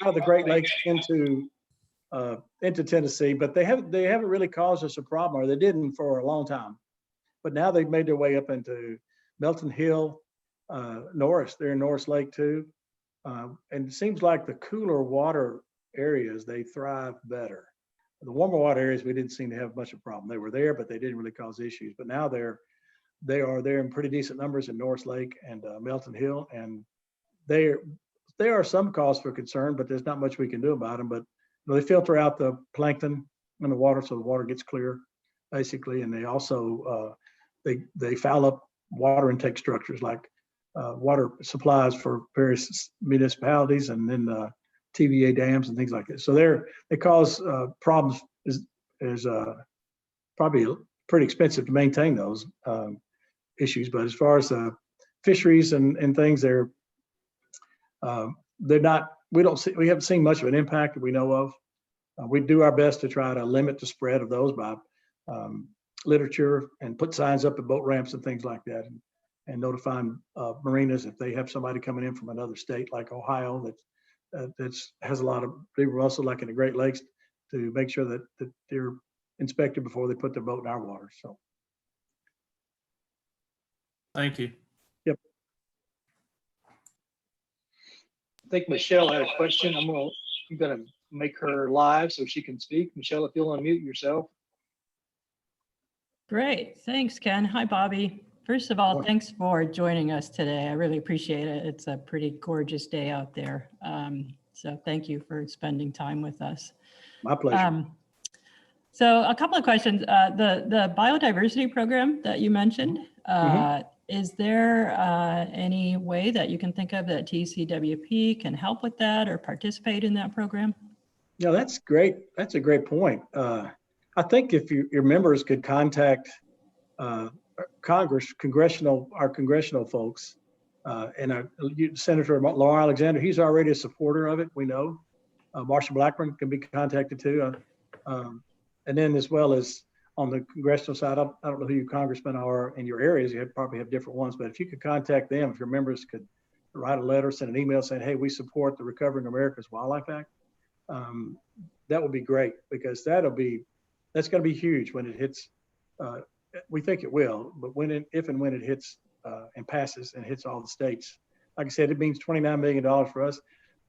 out of the Great Lakes into Tennessee, but they haven't really caused us a problem, or they didn't for a long time. But now they've made their way up into Melton Hill, Norris. They're in Norris Lake too. And it seems like the cooler water areas, they thrive better. The warmer water areas, we didn't seem to have much of a problem. They were there, but they didn't really cause issues. But now they are there in pretty decent numbers in Norris Lake and Melton Hill, and there are some cause for concern, but there's not much we can do about them. But you know, they filter out the plankton in the water, so the water gets clear, basically. And they also they foul up water intake structures, like water supplies for various municipalities, and then TVA dams and things like that. So they cause problems. Is probably pretty expensive to maintain those issues. But as far as fisheries and things, they're not. We haven't seen much of an impact that we know of. We do our best to try to limit the spread of those by literature and put signs up at boat ramps and things like that, and notifying marinas if they have somebody coming in from another state like Ohio that has a lot of zebra mussel, like in the Great Lakes, to make sure that they're inspected before they put their boat in our water. So, Thank you. I think Michelle had a question. I'm gonna make her live so she can speak. Michelle, if you'll unmute yourself. Great, thanks, Ken. Hi, Bobby. First of all, thanks for joining us today. I really appreciate it. It's a pretty gorgeous day out there. So thank you for spending time with us. my pleasure. So a couple of questions. The biodiversity program that you mentioned, is there any way that you can think of that TCWP can help with that or participate in that program? Yeah, that's great. That's a great point. I think if your members could contact our congressional folks, and Senator Laura Alexander, he's already a supporter of it, we know. Marsha Blackburn can be contacted too. And then, as well as on the congressional side, I don't know who your congressmen are in your areas. You probably have different ones, but if you could contact them, if your members could write a letter, send an email saying, hey, we support the Recovering America's Wildlife Act, that would be great, because that's going to be huge when it hits. We think it will, but if and when it hits and passes and hits all the states, like I said, it means $29 million for us.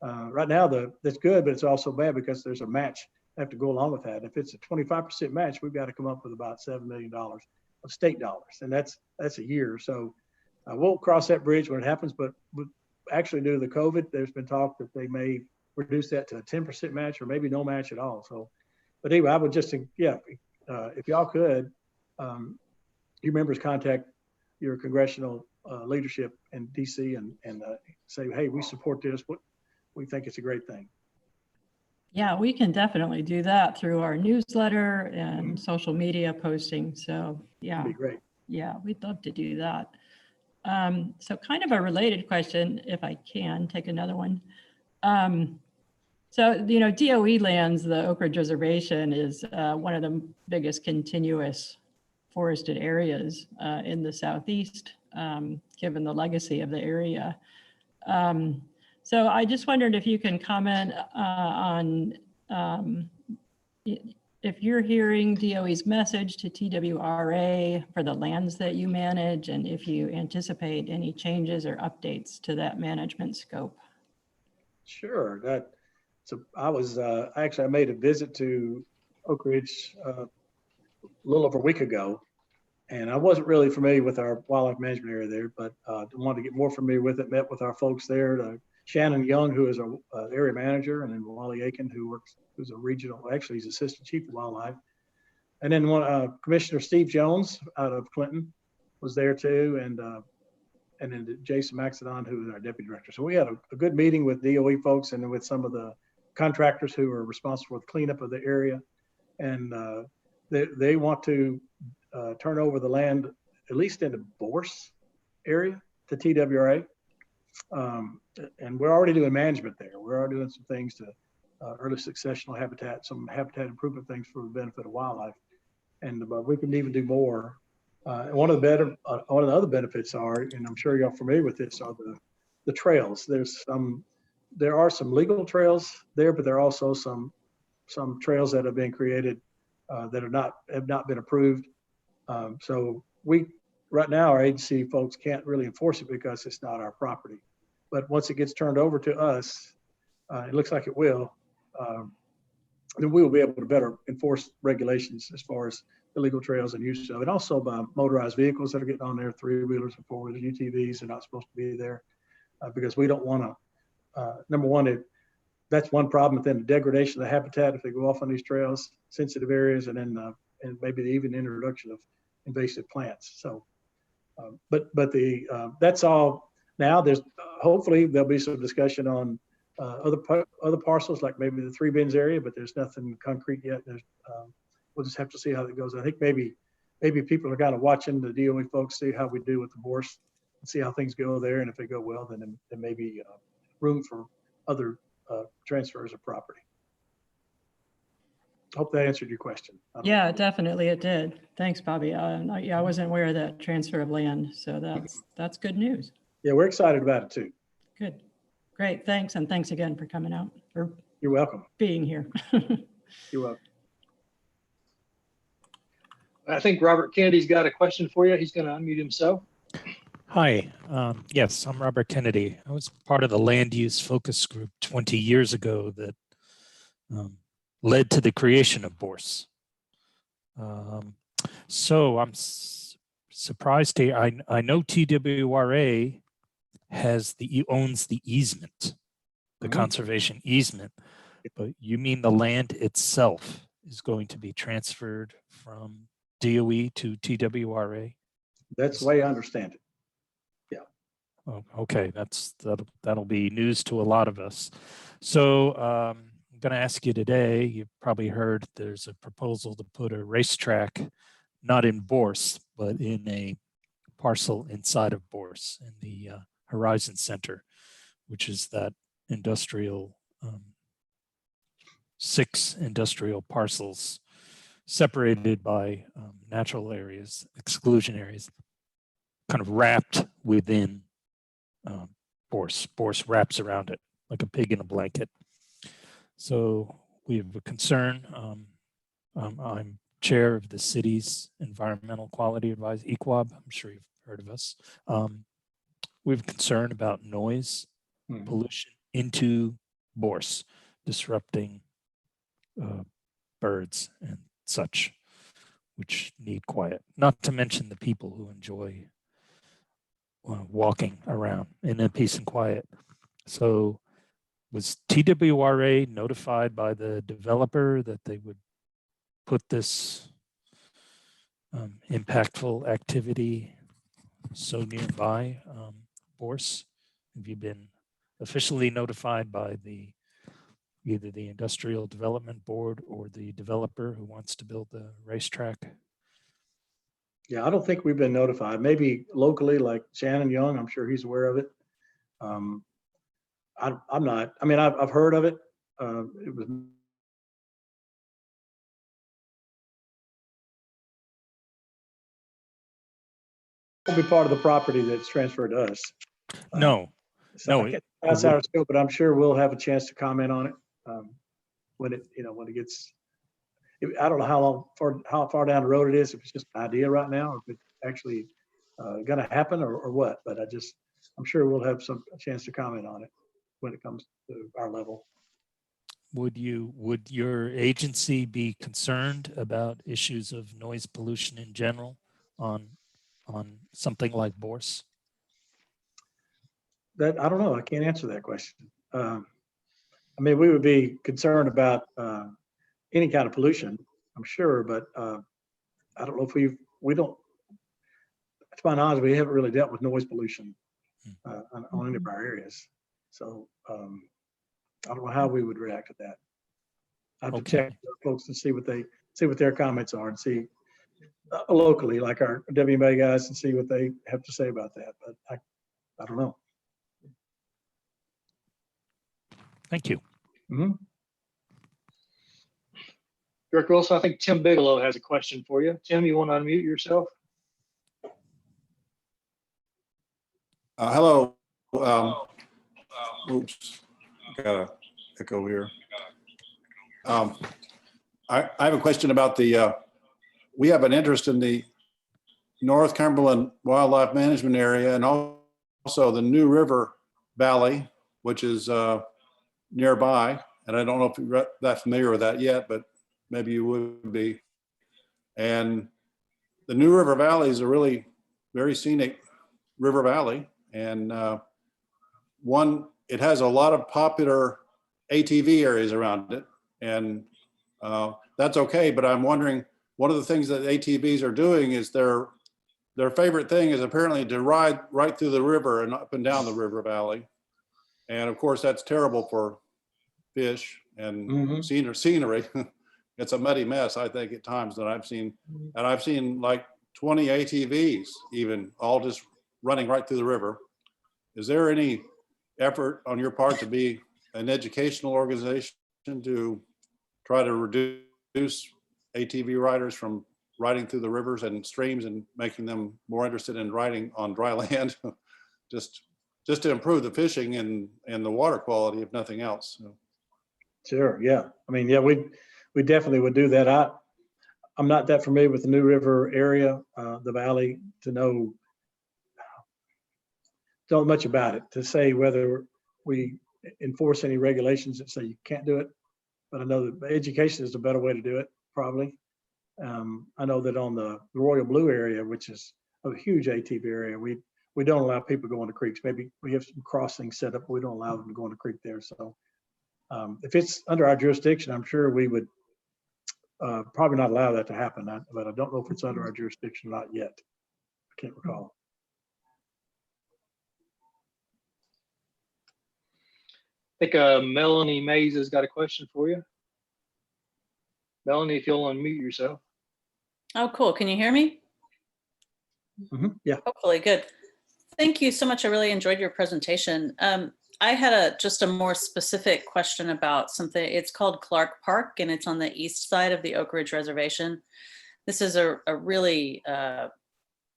Right now, that's good, but it's also bad because there's a match have to go along with that. If it's a 25% match, we've got to come up with about $7 million of state dollars, and that's a year. So we'll cross that bridge when it happens. But actually, due to the COVID, there's been talk that they may reduce that to a 10% match or maybe no match at all. So, but anyway, I would just if y'all could, your members contact your congressional leadership in DC and say, hey, we support this. We think it's a great thing. Yeah, we can definitely do that through our newsletter and social media posting. So yeah, That'd be great. Yeah, we'd love to do that. So kind of a related question, if I can take another one. So, you know, DOE lands, the Oak Ridge Reservation is one of the biggest continuous forested areas in the southeast, given the legacy of the area. So I just wondered if you can comment on if you're hearing DOE's message to TWRA for the lands that you manage, and if you anticipate any changes or updates to that management scope. Sure. So I was actually I made a visit to Oak Ridge a little over a week ago, and I wasn't really familiar with our wildlife management area there, but wanted to get more familiar with it. Met with our folks there, Shannon Young, who is our area manager, and then Wally Aiken, who's a regional, actually he's assistant chief of wildlife, and then Commissioner Steve Jones out of Clinton was there too, and then Jason Maxidon, who is our deputy director. So we had a good meeting with DOE folks and then with some of the contractors who are responsible for the cleanup of the area. And they want to turn over the land, at least in the Borse area, to TWRA. And we're already doing management there. We're already doing some things to early successional habitat, some habitat improvement things for the benefit of wildlife. And we can even do more. And one of the other benefits are, and I'm sure you're familiar with this, are the trails. There are some legal trails there, but there are also some trails that have been created that have not been approved. So right now our agency folks can't really enforce it because it's not our property. But once it gets turned over to us, it looks like it will. Then we will be able to better enforce regulations as far as illegal trails and use of it. And also by motorized vehicles that are getting on there, 3-wheelers and 4-wheelers, UTVs are not supposed to be there because we don't want to, number one, that's one problem, but then the degradation of the habitat if they go off on these trails, sensitive areas, and then and maybe even introduction of invasive plants. So, but that's all now. There's hopefully there'll be some discussion on other parcels like maybe the 3 Bends area, but there's nothing concrete yet. We'll just have to see how that goes. I think maybe people are kind of watching the DOE folks see how we do with the Borse and see how things go there. And if they go well, then there may be room for other transfers of property. Hope that answered your question. Yeah, definitely it did. Thanks, Bobby. Yeah, I wasn't aware of that transfer of land, so that's good news. Yeah, we're excited about it too. Good, great, thanks, and thanks again for coming out or You're welcome. being here. You're welcome. I think Robert Kennedy's got a question for you. He's going to unmute himself. Hi, yes, I'm Robert Kennedy. I was part of the land use focus group 20 years ago that led to the creation of Borse. So I'm surprised here. I know TWRA owns the easement, the conservation easement, but you mean the land itself is going to be transferred from DOE to TWRA? That's the way I understand it. Oh, okay, that'll be news to a lot of us. So I'm going to ask you today, you've probably heard there's a proposal to put a racetrack, not in Borse, but in a parcel inside of Borse in the Horizon Center, which is that industrial, 6 industrial parcels separated by natural areas, exclusion areas, kind of wrapped within Borse. Borse wraps around it like a pig in a blanket. So we have a concern. I'm chair of the city's environmental quality advisor, EQUAB. I'm sure you've heard of us. We have a concern about noise pollution into Borse, disrupting birds and such, which need quiet. Not to mention the people who enjoy walking around in peace and quiet. So was TWRA notified by the developer that they would put this impactful activity so nearby Borse? Have you been officially notified by either the Industrial Development Board or the developer who wants to build the racetrack? Yeah, I don't think we've been notified. Maybe locally, like Shannon Young, I'm sure he's aware of it. I'm not. I mean, I've heard of it. It was Won't be part of the property that's transferred to us. No, So no, I can't- it that's our scope, but I'm sure we'll have a chance to comment on it when it, when it gets. I don't know how far down the road it is. If it's just an idea right now, or if it's actually going to happen, or what. But I'm sure we'll have a chance to comment on it when it comes to our level. would your agency be concerned about issues of noise pollution in general on something like Bourse? That I don't know. I can't answer that question. I mean, we would be concerned about any kind of pollution, I'm sure, but I don't know if we don't. To my knowledge, we haven't really dealt with noise pollution on any of our areas. So I don't know how we would react to that. I have to check with folks and see what their comments are, and see locally, like our WMA guys, and see what they have to say about that. But I don't know. Thank you. Mm-hmm. Director Wilson, I think Tim Bigelow has a question for you. Tim, you want to unmute yourself? Hello. Oops, got a echo here. I have a question about we have an interest in the North Cumberland Wildlife Management Area, and also the New River Valley, which is nearby. And I don't know if you're that familiar with that yet, but maybe you would be. And the New River Valley is a really very scenic river valley. And it has a lot of popular ATV areas around it. And that's okay, but I'm wondering, one of the things that ATVs are doing is their favorite thing is apparently to ride right through the river and up and down the river valley. And of course, that's terrible for fish and scenery. It's a muddy mess, I think, at times that I've seen. And I've seen like 20 ATVs even, all just running right through the river. Is there any effort on your part to be an educational organization to try to reduce ATV riders from riding through the rivers and streams and making them more interested in riding on dry land, just to improve the fishing and the water quality, if nothing else? So. Sure. Yeah. I mean, yeah, we definitely would do that. I'm not that familiar with the New River area, the valley, to know much about it, to say whether we enforce any regulations that say you can't do it. But I know that education is a better way to do it, probably. I know that on the Royal Blue area, which is a huge ATV area, we don't allow people to go into creeks. Maybe we have some crossings set up, but we don't allow them to go into creek there. So if it's under our jurisdiction, I'm sure we would probably not allow that to happen. But I don't know if it's under our jurisdiction or not yet. I can't recall. I think Melanie Mays has got a question for you. Melanie, if you'll unmute yourself. Oh, cool. Can you hear me? Yeah. Hopefully, good. Thank you so much. I really enjoyed your presentation. I had just a more specific question about something. It's called Clark Park, and it's on the east side of the Oak Ridge Reservation. This is a really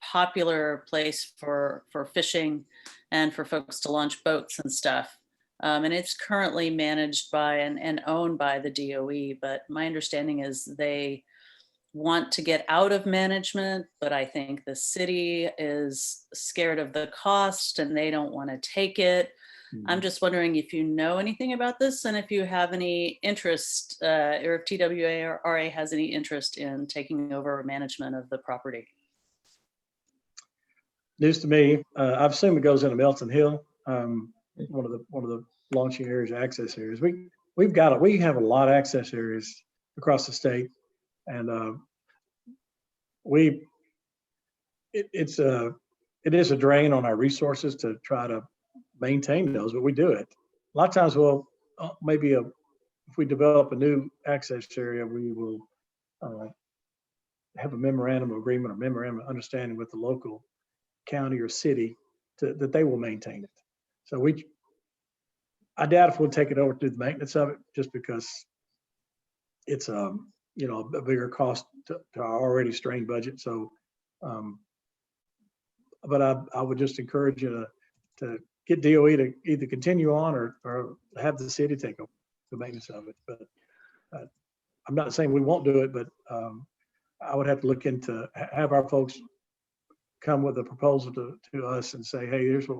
popular place for fishing and for folks to launch boats and stuff. And it's currently managed by and owned by the DOE, but my understanding is they want to get out of management, but I think the city is scared of the cost and they don't want to take it. I'm just wondering if you know anything about this, and if you have any interest, or if TWRA has any interest in taking over management of the property. News to me. I assume it goes into Melton Hill, one of the launching areas, access areas. We have a lot of access areas across the state, and it is a drain on our resources to try to maintain those, but we do it. A lot of times we'll if we develop a new access area, we will have a memorandum of agreement or memorandum of understanding with the local county or city that they will maintain it. So I doubt if we'll take it over to do the maintenance of it, just because it's a bigger cost to our already strained budget. So but I would just encourage you to get DOE to either continue on or have the city take over the maintenance of it. But I'm not saying we won't do it, but I would have to look into, have our folks come with a proposal to us and say, hey, here's what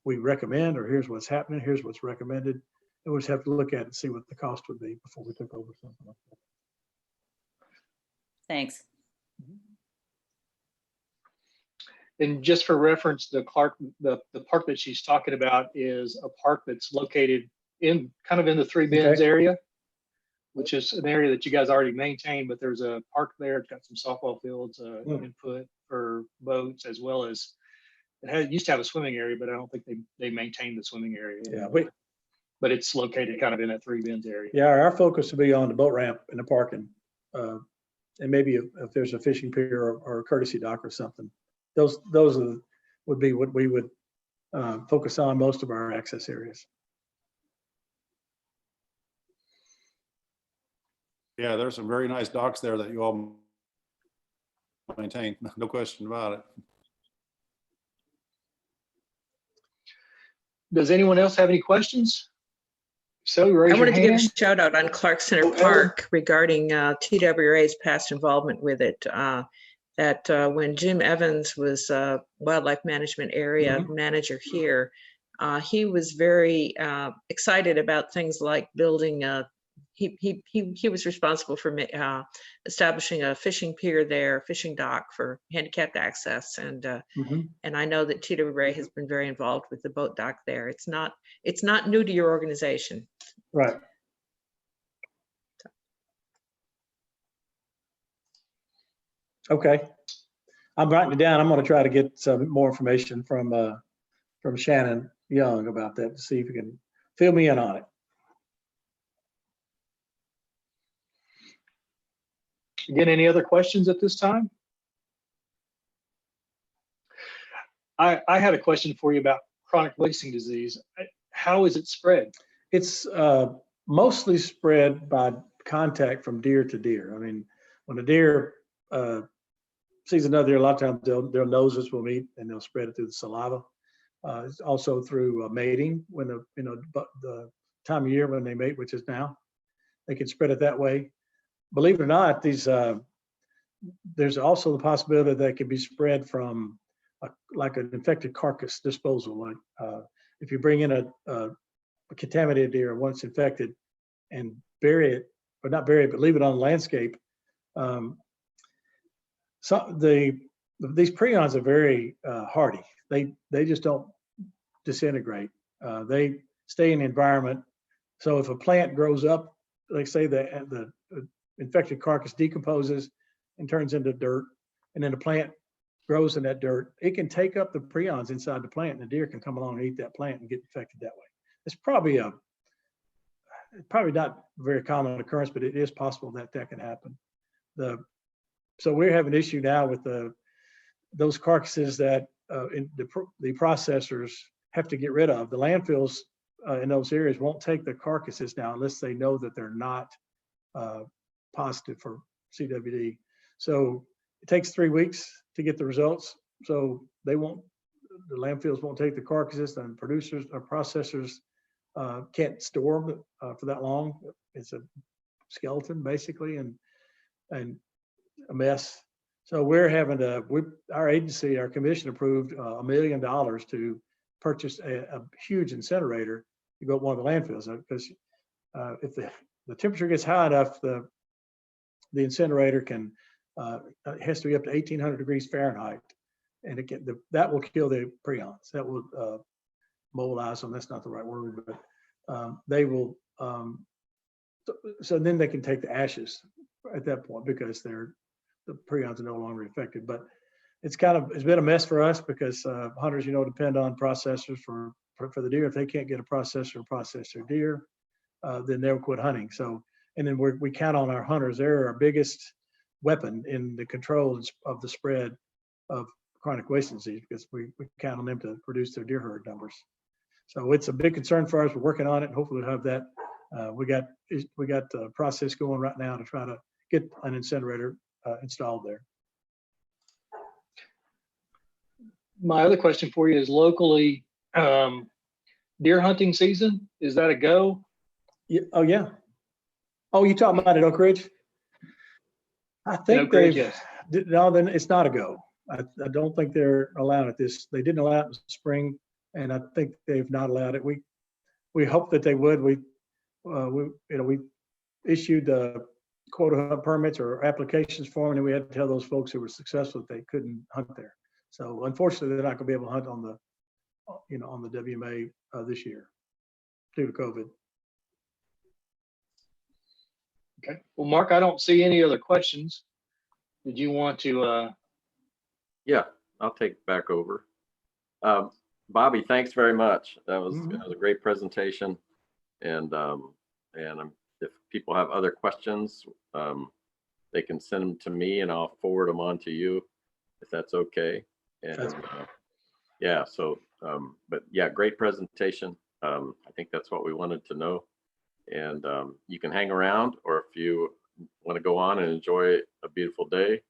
we recommend, or here's what's happening, here's what's recommended. And we just have to look at it and see what the cost would be before we took over something like that. Thanks. And just for reference, the park that she's talking about is a park that's located in kind of in the Three Bends Okay. area, which is an area that you guys already maintain, but there's a park there. It's got some softball fields, input for boats, as well as it used to have a swimming area, but I don't think they maintain the swimming area. Yeah, but it's located kind of in that Three Bends area. yeah, our focus would be on the boat ramp and the parking. And maybe if there's a fishing pier or a courtesy dock or something. Those would be what we would focus on most of our access areas. Yeah, there's some very nice docks there that you all maintain, no question about it. Does anyone else have any questions? So raise I your wanted to give hand. a shout out on Clark Center Oh, Park regarding TWRA's past involvement with it. That when Jim Evans was wildlife management area manager here, he was very excited about things like building he was responsible for establishing a fishing pier there, fishing dock for handicapped access, and I know that TWRA has been very involved with the boat dock there. It's not new to your organization. Right. Okay. I'm writing it down. I'm going to try to get some more information from Shannon Young about that to see if you can fill me in on it. Again, any other questions at this time? I had a question for you about chronic wasting disease. How is it spread? It's mostly spread by contact from deer to deer. I mean, when a deer sees another deer, a lot of times their noses will meet and they'll spread it through the saliva. It's also through mating when the time of year when they mate, which is now, they can spread it that way. Believe it or not, there's also the possibility that it can be spread from like an infected carcass disposal. Like if you bring in a contaminated deer once infected and bury it, or not bury it, but leave it on the landscape. So these prions are very hardy. They just don't disintegrate. They stay in the environment. So if a plant grows up, like say the infected carcass decomposes and turns into dirt, and then the plant grows in that dirt, it can take up the prions inside the plant, and the deer can come along and eat that plant and get infected that way. It's probably not a very common occurrence, but it is possible that can happen. So we have an issue now with those carcasses that the processors have to get rid of. The landfills in those areas won't take the carcasses now unless they know that they're not positive for CWD. So it takes 3 weeks to get the results. So the landfills won't take the carcasses, and producers or processors can't store them for that long. It's a skeleton basically, and a mess. So we're having our agency, our commission approved $1 million to purchase a huge incinerator to go to one of the landfills, because if the temperature gets high enough, the incinerator it has to be up to 1800 degrees Fahrenheit, and that will kill the prions. That will mobilize them. That's not the right word, but they will. So then they can take the ashes at that point, because the prions are no longer affected. But it's been a mess for us, because hunters, depend on processors for the deer. If they can't get a processor to process their deer, then they'll quit hunting. So, and then we count on our hunters. They're our biggest weapon in the control of the spread of chronic wasting disease, because we count on them to reduce their deer herd numbers. So it's a big concern for us. We're working on it, and hopefully we'll have that. We got a process going right now to try to get an incinerator installed there. My other question for you is locally, deer hunting season, is that a go? Yeah, oh, yeah. Oh, you talking about at Oak Ridge? I think Oak Ridge, they've, yes. no, then it's not a go. I don't think they're allowed it this, they didn't allow it in the spring, and I think they've not allowed it. We hope that they would. We issued quota hunt permits or applications for them, and we had to tell those folks who were successful that they couldn't hunt there. So unfortunately, they're not gonna be able to hunt on the, on the WMA this year due to COVID. Okay. Well, Mark, I don't see any other questions. Did you want to, Yeah, I'll take it back over. Bobby, thanks very much. That was, Mhm. that was a great presentation. And if people have other questions, they can send them to me and I'll forward them on to you, if that's okay. And yeah, so, but yeah, great presentation. I think that's what we wanted to know. And you can hang around, or if you want to go on and enjoy a beautiful day,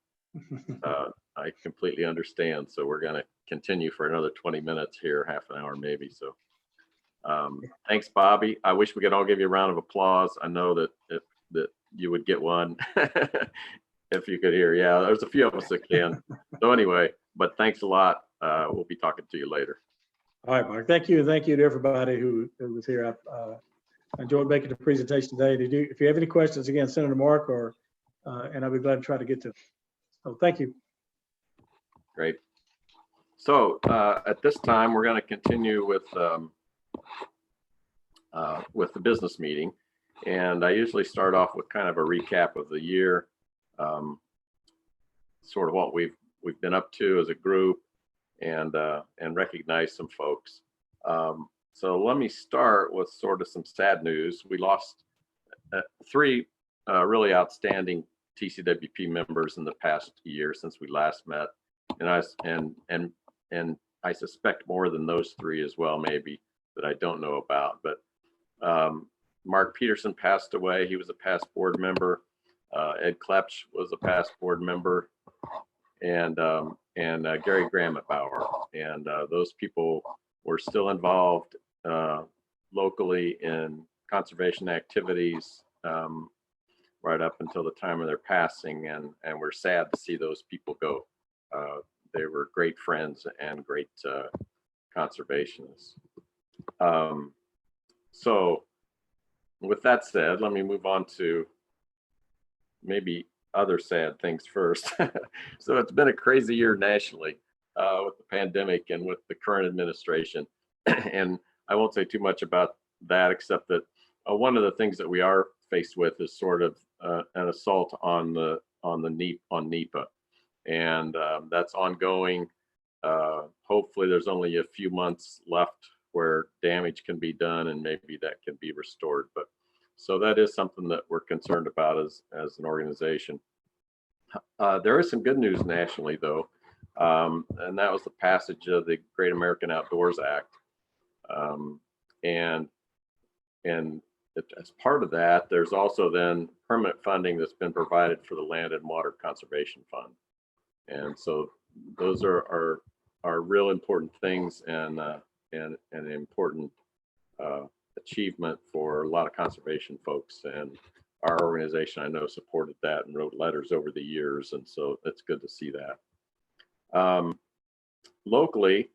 I completely understand. So we're going to continue for another 20 minutes here, half an hour maybe. So thanks, Bobby. I wish we could all give you a round of applause. I know that that you would get one if you could hear. Yeah, there's a few of us that can. So anyway, but thanks a lot. We'll be talking to you later. All right, Mark. Thank you. And thank you to everybody who was here. I enjoyed making the presentation today. If you have any questions, again, send them to Mark and I'll be glad to try to get to them. So thank you. Great. So at this time, we're going to continue with the business meeting. And I usually start off with kind of a recap of the year, sort of what we've been up to as a group, and recognize some folks. So let me start with sort of some sad news. We lost 3 really outstanding TCWP members in the past year since we last met, and I suspect more than those 3 as well, maybe, that I don't know about. But Mark Peterson passed away. He was a past board member. Ed Klepsch was a past board member, and Gary Grammatbauer, and those people were still involved locally in conservation activities right up until the time of their passing, and we're sad to see those people go. They were great friends and great conservationists. So with that said, let me move on to maybe other sad things first. So it's been a crazy year nationally with the pandemic and with the current administration. And I won't say too much about that, except that one of the things that we are faced with is sort of an assault on NEPA, and that's ongoing. Hopefully there's only a few months left where damage can be done and maybe that can be restored. But so that is something that we're concerned about as an organization. There is some good news nationally, though, and that was the passage of the Great American Outdoors Act. And as part of that, there's also then permanent funding that's been provided for the Land and Water Conservation Fund. And so those are real important things, and an important achievement for a lot of conservation folks. And our organization, I know, supported that and wrote letters over the years. And so it's good to see that. Locally,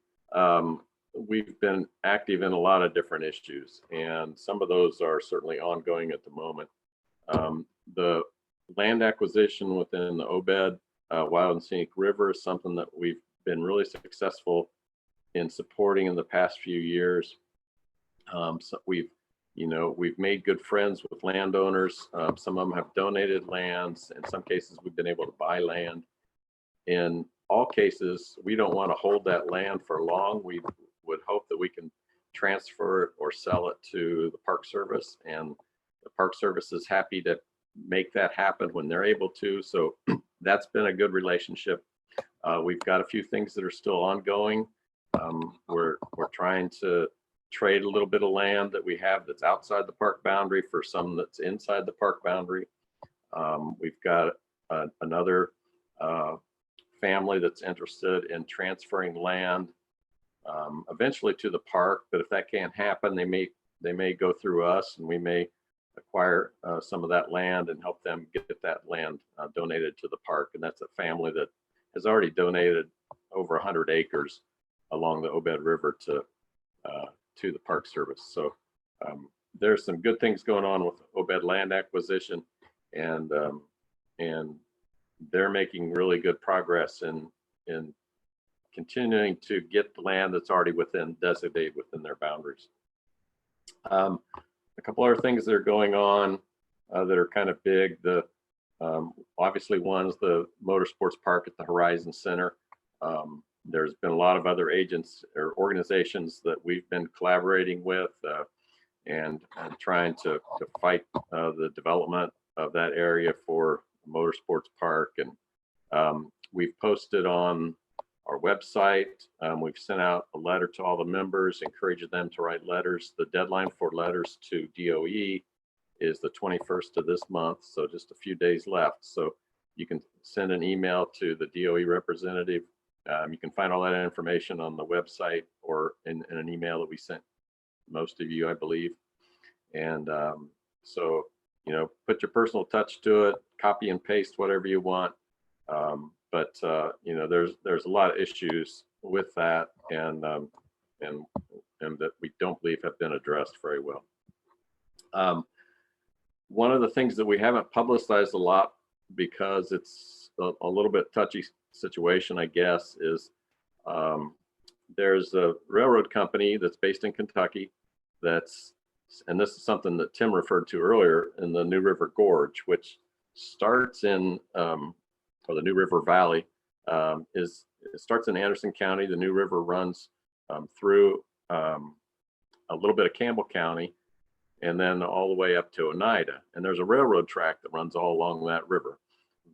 we've been active in a lot of different issues, and some of those are certainly ongoing at the moment. The land acquisition within the Obed Wild and Scenic River is something that we've been really successful in supporting in the past few years. So we've made good friends with landowners. Some of them have donated lands. In some cases, we've been able to buy land. In all cases, we don't want to hold that land for long. We would hope that we can transfer it or sell it to the Park Service, and the Park Service is happy to make that happen when they're able to. So that's been a good relationship. We've got a few things that are still ongoing. We're trying to trade a little bit of land that we have that's outside the park boundary for some that's inside the park boundary. We've got another family that's interested in transferring land eventually to the park, but if that can't happen, they may go through us, and we may acquire some of that land and help them get that land donated to the park. And that's a family that has already donated over 100 acres along the Obed River to the Park Service. So there's some good things going on with Obed land acquisition, and they're making really good progress in continuing to get the land that's already designated within their boundaries. A couple other things that are going on that are kind of big. Obviously one's the Motorsports Park at the Horizon Center. There's been a lot of other agents or organizations that we've been collaborating with and trying to fight the development of that area for Motorsports Park. And we've posted on our website. We've sent out a letter to all the members, encouraging them to write letters. The deadline for letters to DOE is the 21st of this month, so just a few days left. So you can send an email to the DOE representative. You can find all that information on the website or in an email that we sent most of you, I believe. And so, you know, put your personal touch to it, copy and paste whatever you want. But you know, there's a lot of issues with that, and that we don't believe have been addressed very well. One of the things that we haven't publicized a lot, because it's a little bit touchy situation, I guess, is there's a railroad company that's based in Kentucky and this is something that Tim referred to earlier, in the New River Gorge, which starts in or the New River Valley. It starts in Anderson County. The New River runs through a little bit of Campbell County, and then all the way up to Oneida. And there's a railroad track that runs all along that river.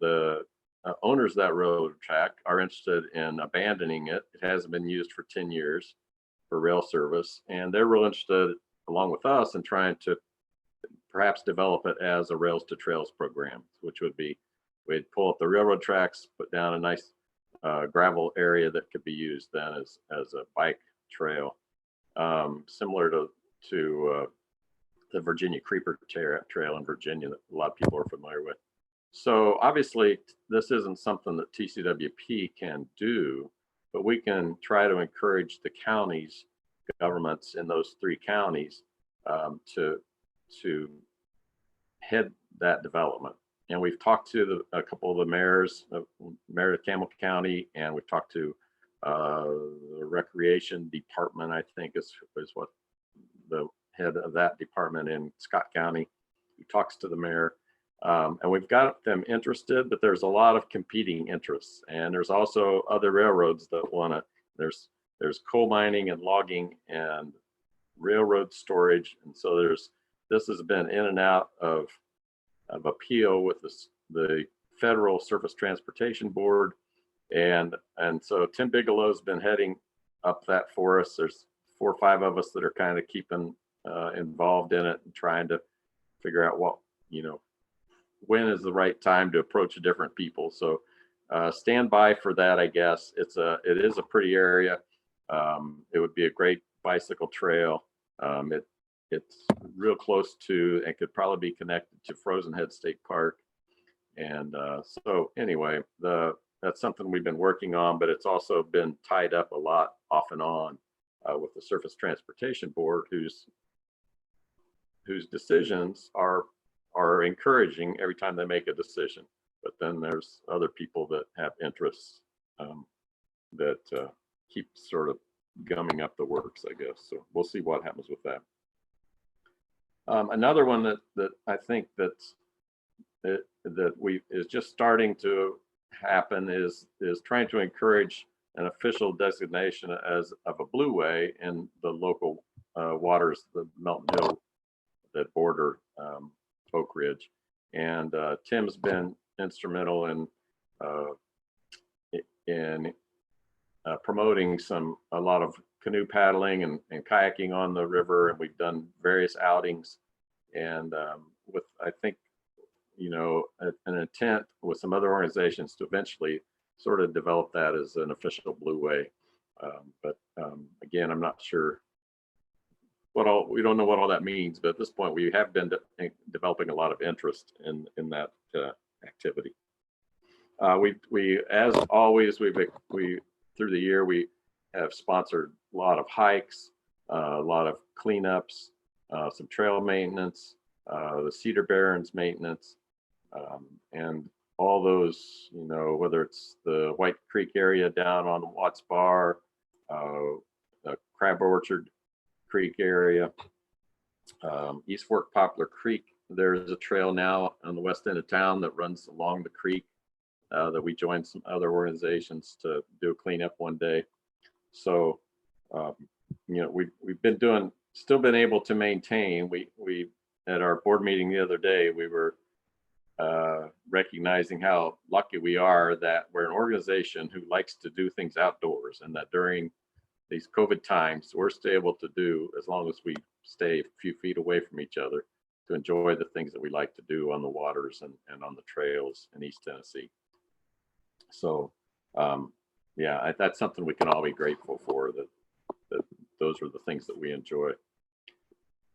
The owners of that railroad track are interested in abandoning it. It hasn't been used for 10 years for rail service, and they're real interested, along with us, in trying to perhaps develop it as a Rails to Trails program, which would be, we'd pull up the railroad tracks, put down a nice gravel area that could be used then as a bike trail, similar to the Virginia Creeper Trail in Virginia that a lot of people are familiar with. So obviously this isn't something that TCWP can do, but we can try to encourage the counties, governments in those 3 counties to head that development. And we've talked to a couple of the mayors, Mayor of Campbell County, and we've talked to the Recreation Department, I think is what the head of that department in Scott County, who talks to the mayor. And we've got them interested, but there's a lot of competing interests. And there's also other railroads that want to, there's coal mining and logging and railroad storage. And so this has been in and out of appeal with the Federal Surface Transportation Board. And so Tim Bigelow's been heading up that for us. There's 4 or 5 of us that are kind of keeping involved in it and trying to figure out what, you know, when is the right time to approach different people. So stand by for that, I guess. It is a pretty area. It would be a great bicycle trail. It's real close to, and could probably be connected to Frozen Head State Park. And so anyway, that's something we've been working on, but it's also been tied up a lot off and on with the Surface Transportation Board, whose decisions are encouraging every time they make a decision. But then there's other people that have interests that keep sort of gumming up the works, I guess. So we'll see what happens with that. Another one that I think that is just starting to happen is trying to encourage an official designation of a blueway in the local waters, the Melton Hill that border Oak Ridge. And Tim's been instrumental in promoting a lot of canoe paddling and kayaking on the river, and we've done various outings, and with, I think, you know, an intent with some other organizations to eventually sort of develop that as an official Blue Way. But again, I'm not sure we don't know what all that means, but at this point we have been developing a lot of interest in that activity. We as always, we through the year, we have sponsored a lot of hikes, a lot of cleanups, some trail maintenance, the Cedar Barrens maintenance, and all those, you know, whether it's the White Creek area down on Watts Bar, the Crab Orchard Creek area, East Fork Poplar Creek. There's a trail now on the west end of town that runs along the creek that we joined some other organizations to do a cleanup one day. So, you know, we've been still been able to maintain. We at our board meeting the other day, we were recognizing how lucky we are that we're an organization who likes to do things outdoors, and that during these COVID times, we're still able to do, as long as we stay a few feet away from each other, to enjoy the things that we like to do on the waters and on the trails in East Tennessee. So, yeah, that's something we can all be grateful for, that those are the things that we enjoy.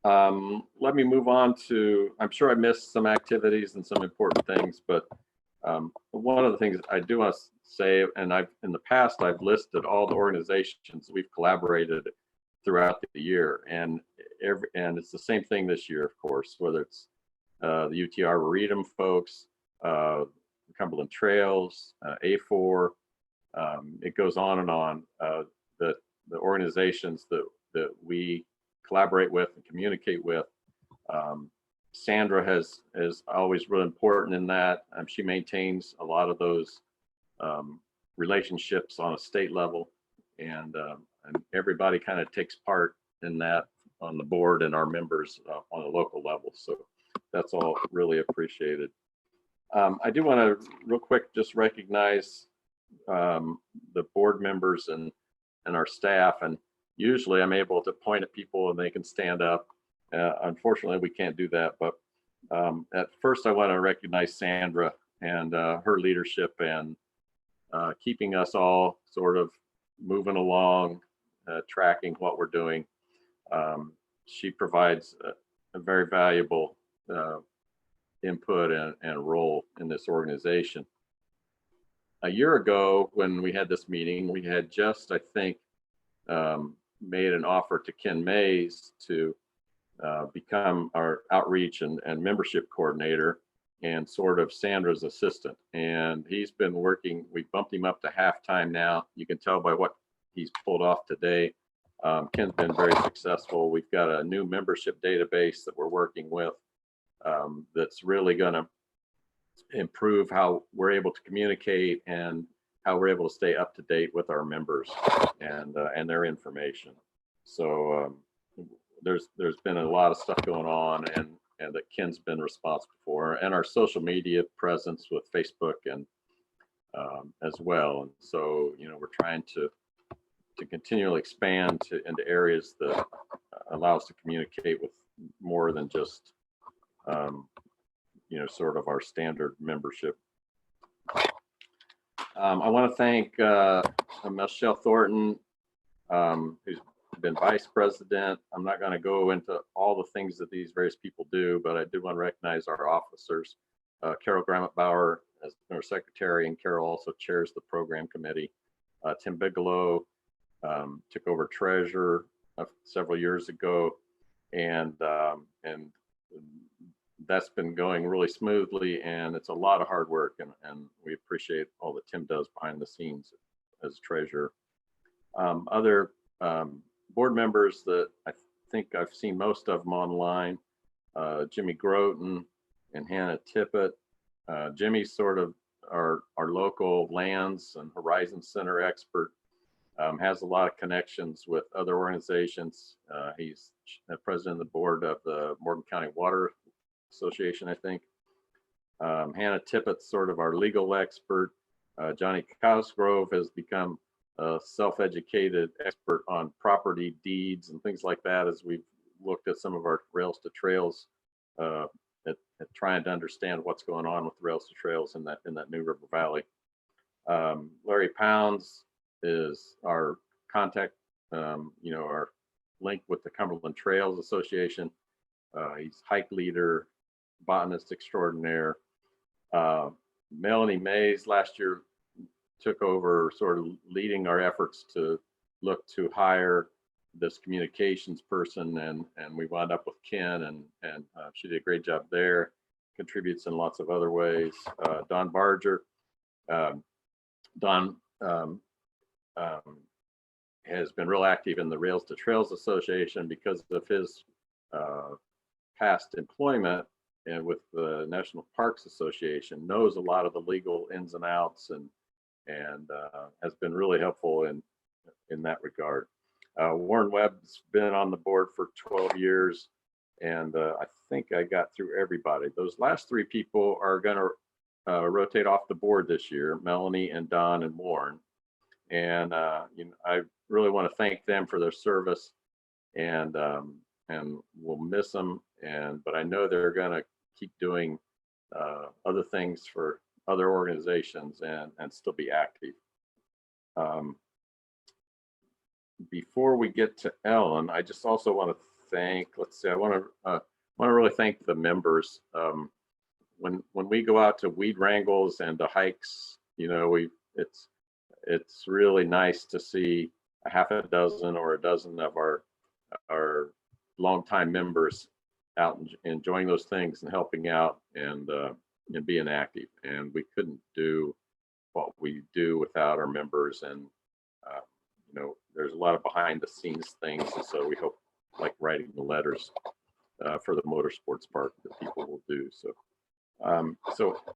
Let me move on to, I'm sure I missed some activities and some important things, but one of the things I do want to say, and in the past, I've listed all the organizations we've collaborated throughout the year, and it's the same thing this year, of course, whether it's the UTR Reedham folks, Cumberland Trails, A4, it goes on and on. The organizations that we collaborate with and communicate with. Sandra is always really important in that. She maintains a lot of those relationships on a state level, and everybody kind of takes part in that on the board and our members on a local level. So that's all really appreciated. I do want to real quick just recognize the board members and our staff, and usually I'm able to point at people and they can stand up. Unfortunately, we can't do that, but at first I want to recognize Sandra and her leadership and keeping us all sort of moving along, tracking what we're doing. She provides a very valuable input and role in this organization. A year ago, when we had this meeting, we had just, I think, made an offer to Ken Mays to become our outreach and membership coordinator and sort of Sandra's assistant. And he's been working, we bumped him up to half-time now. You can tell by what he's pulled off today. Ken's been very successful. We've got a new membership database that we're working with that's really going to improve how we're able to communicate and how we're able to stay up to date with our members and their information. So there's been a lot of stuff going on and that Ken's been responsible for, and our social media presence with Facebook and as well. And so, you know, we're trying to continually expand into areas that allow us to communicate with more than just you know, sort of our standard membership. I want to thank Michelle Thornton, who's been vice president. I'm not going to go into all the things that these various people do, but I did want to recognize our officers. Carol Grammett-Bauer as our secretary, and Carol also chairs the program committee. Tim Bigelow took over treasurer several years ago, and that's been going really smoothly, and it's a lot of hard work, and we appreciate all that Tim does behind the scenes as treasurer. Other board members that I think I've seen most of them online, Jimmy Groton and Hannah Tippett. Jimmy's sort of our local lands and Horizon Center expert, has a lot of connections with other organizations. He's the president of the board of the Morgan County Water Association, I think. Hannah Tippett's sort of our legal expert. Johnny Cosgrove has become a self-educated expert on property deeds and things like that, as we've looked at some of our Rails to Trails, at trying to understand what's going on with Rails to Trails in that New River Valley. Larry Pounds is our contact, our link with the Cumberland Trails Association. He's hike leader, botanist extraordinaire. Melanie Mays last year took over sort of leading our efforts to look to hire this communications person, and we wound up with Ken, and she did a great job there, contributes in lots of other ways. Don Barger. Don has been real active in the Rails to Trails Association because of his past employment and with the National Parks Association, knows a lot of the legal ins and outs, and has been really helpful in that regard. Warren Webb's been on the board for 12 years, and I think I got through everybody. Those last three people are going to rotate off the board this year, Melanie and Don and Warren. And I really want to thank them for their service, and we'll miss them. But I know they're going to keep doing other things for other organizations and still be active. Before we get to Ellen, I just also want to thank, I want to really thank the members. When we go out to weed wrangles and to hikes, it's really nice to see a half a dozen or a dozen of our longtime members out and enjoying those things and helping out and being active. And we couldn't do what we do without our members. And there's a lot of behind the scenes things, and so we hope, like writing the letters for the motorsports park, that people will do. So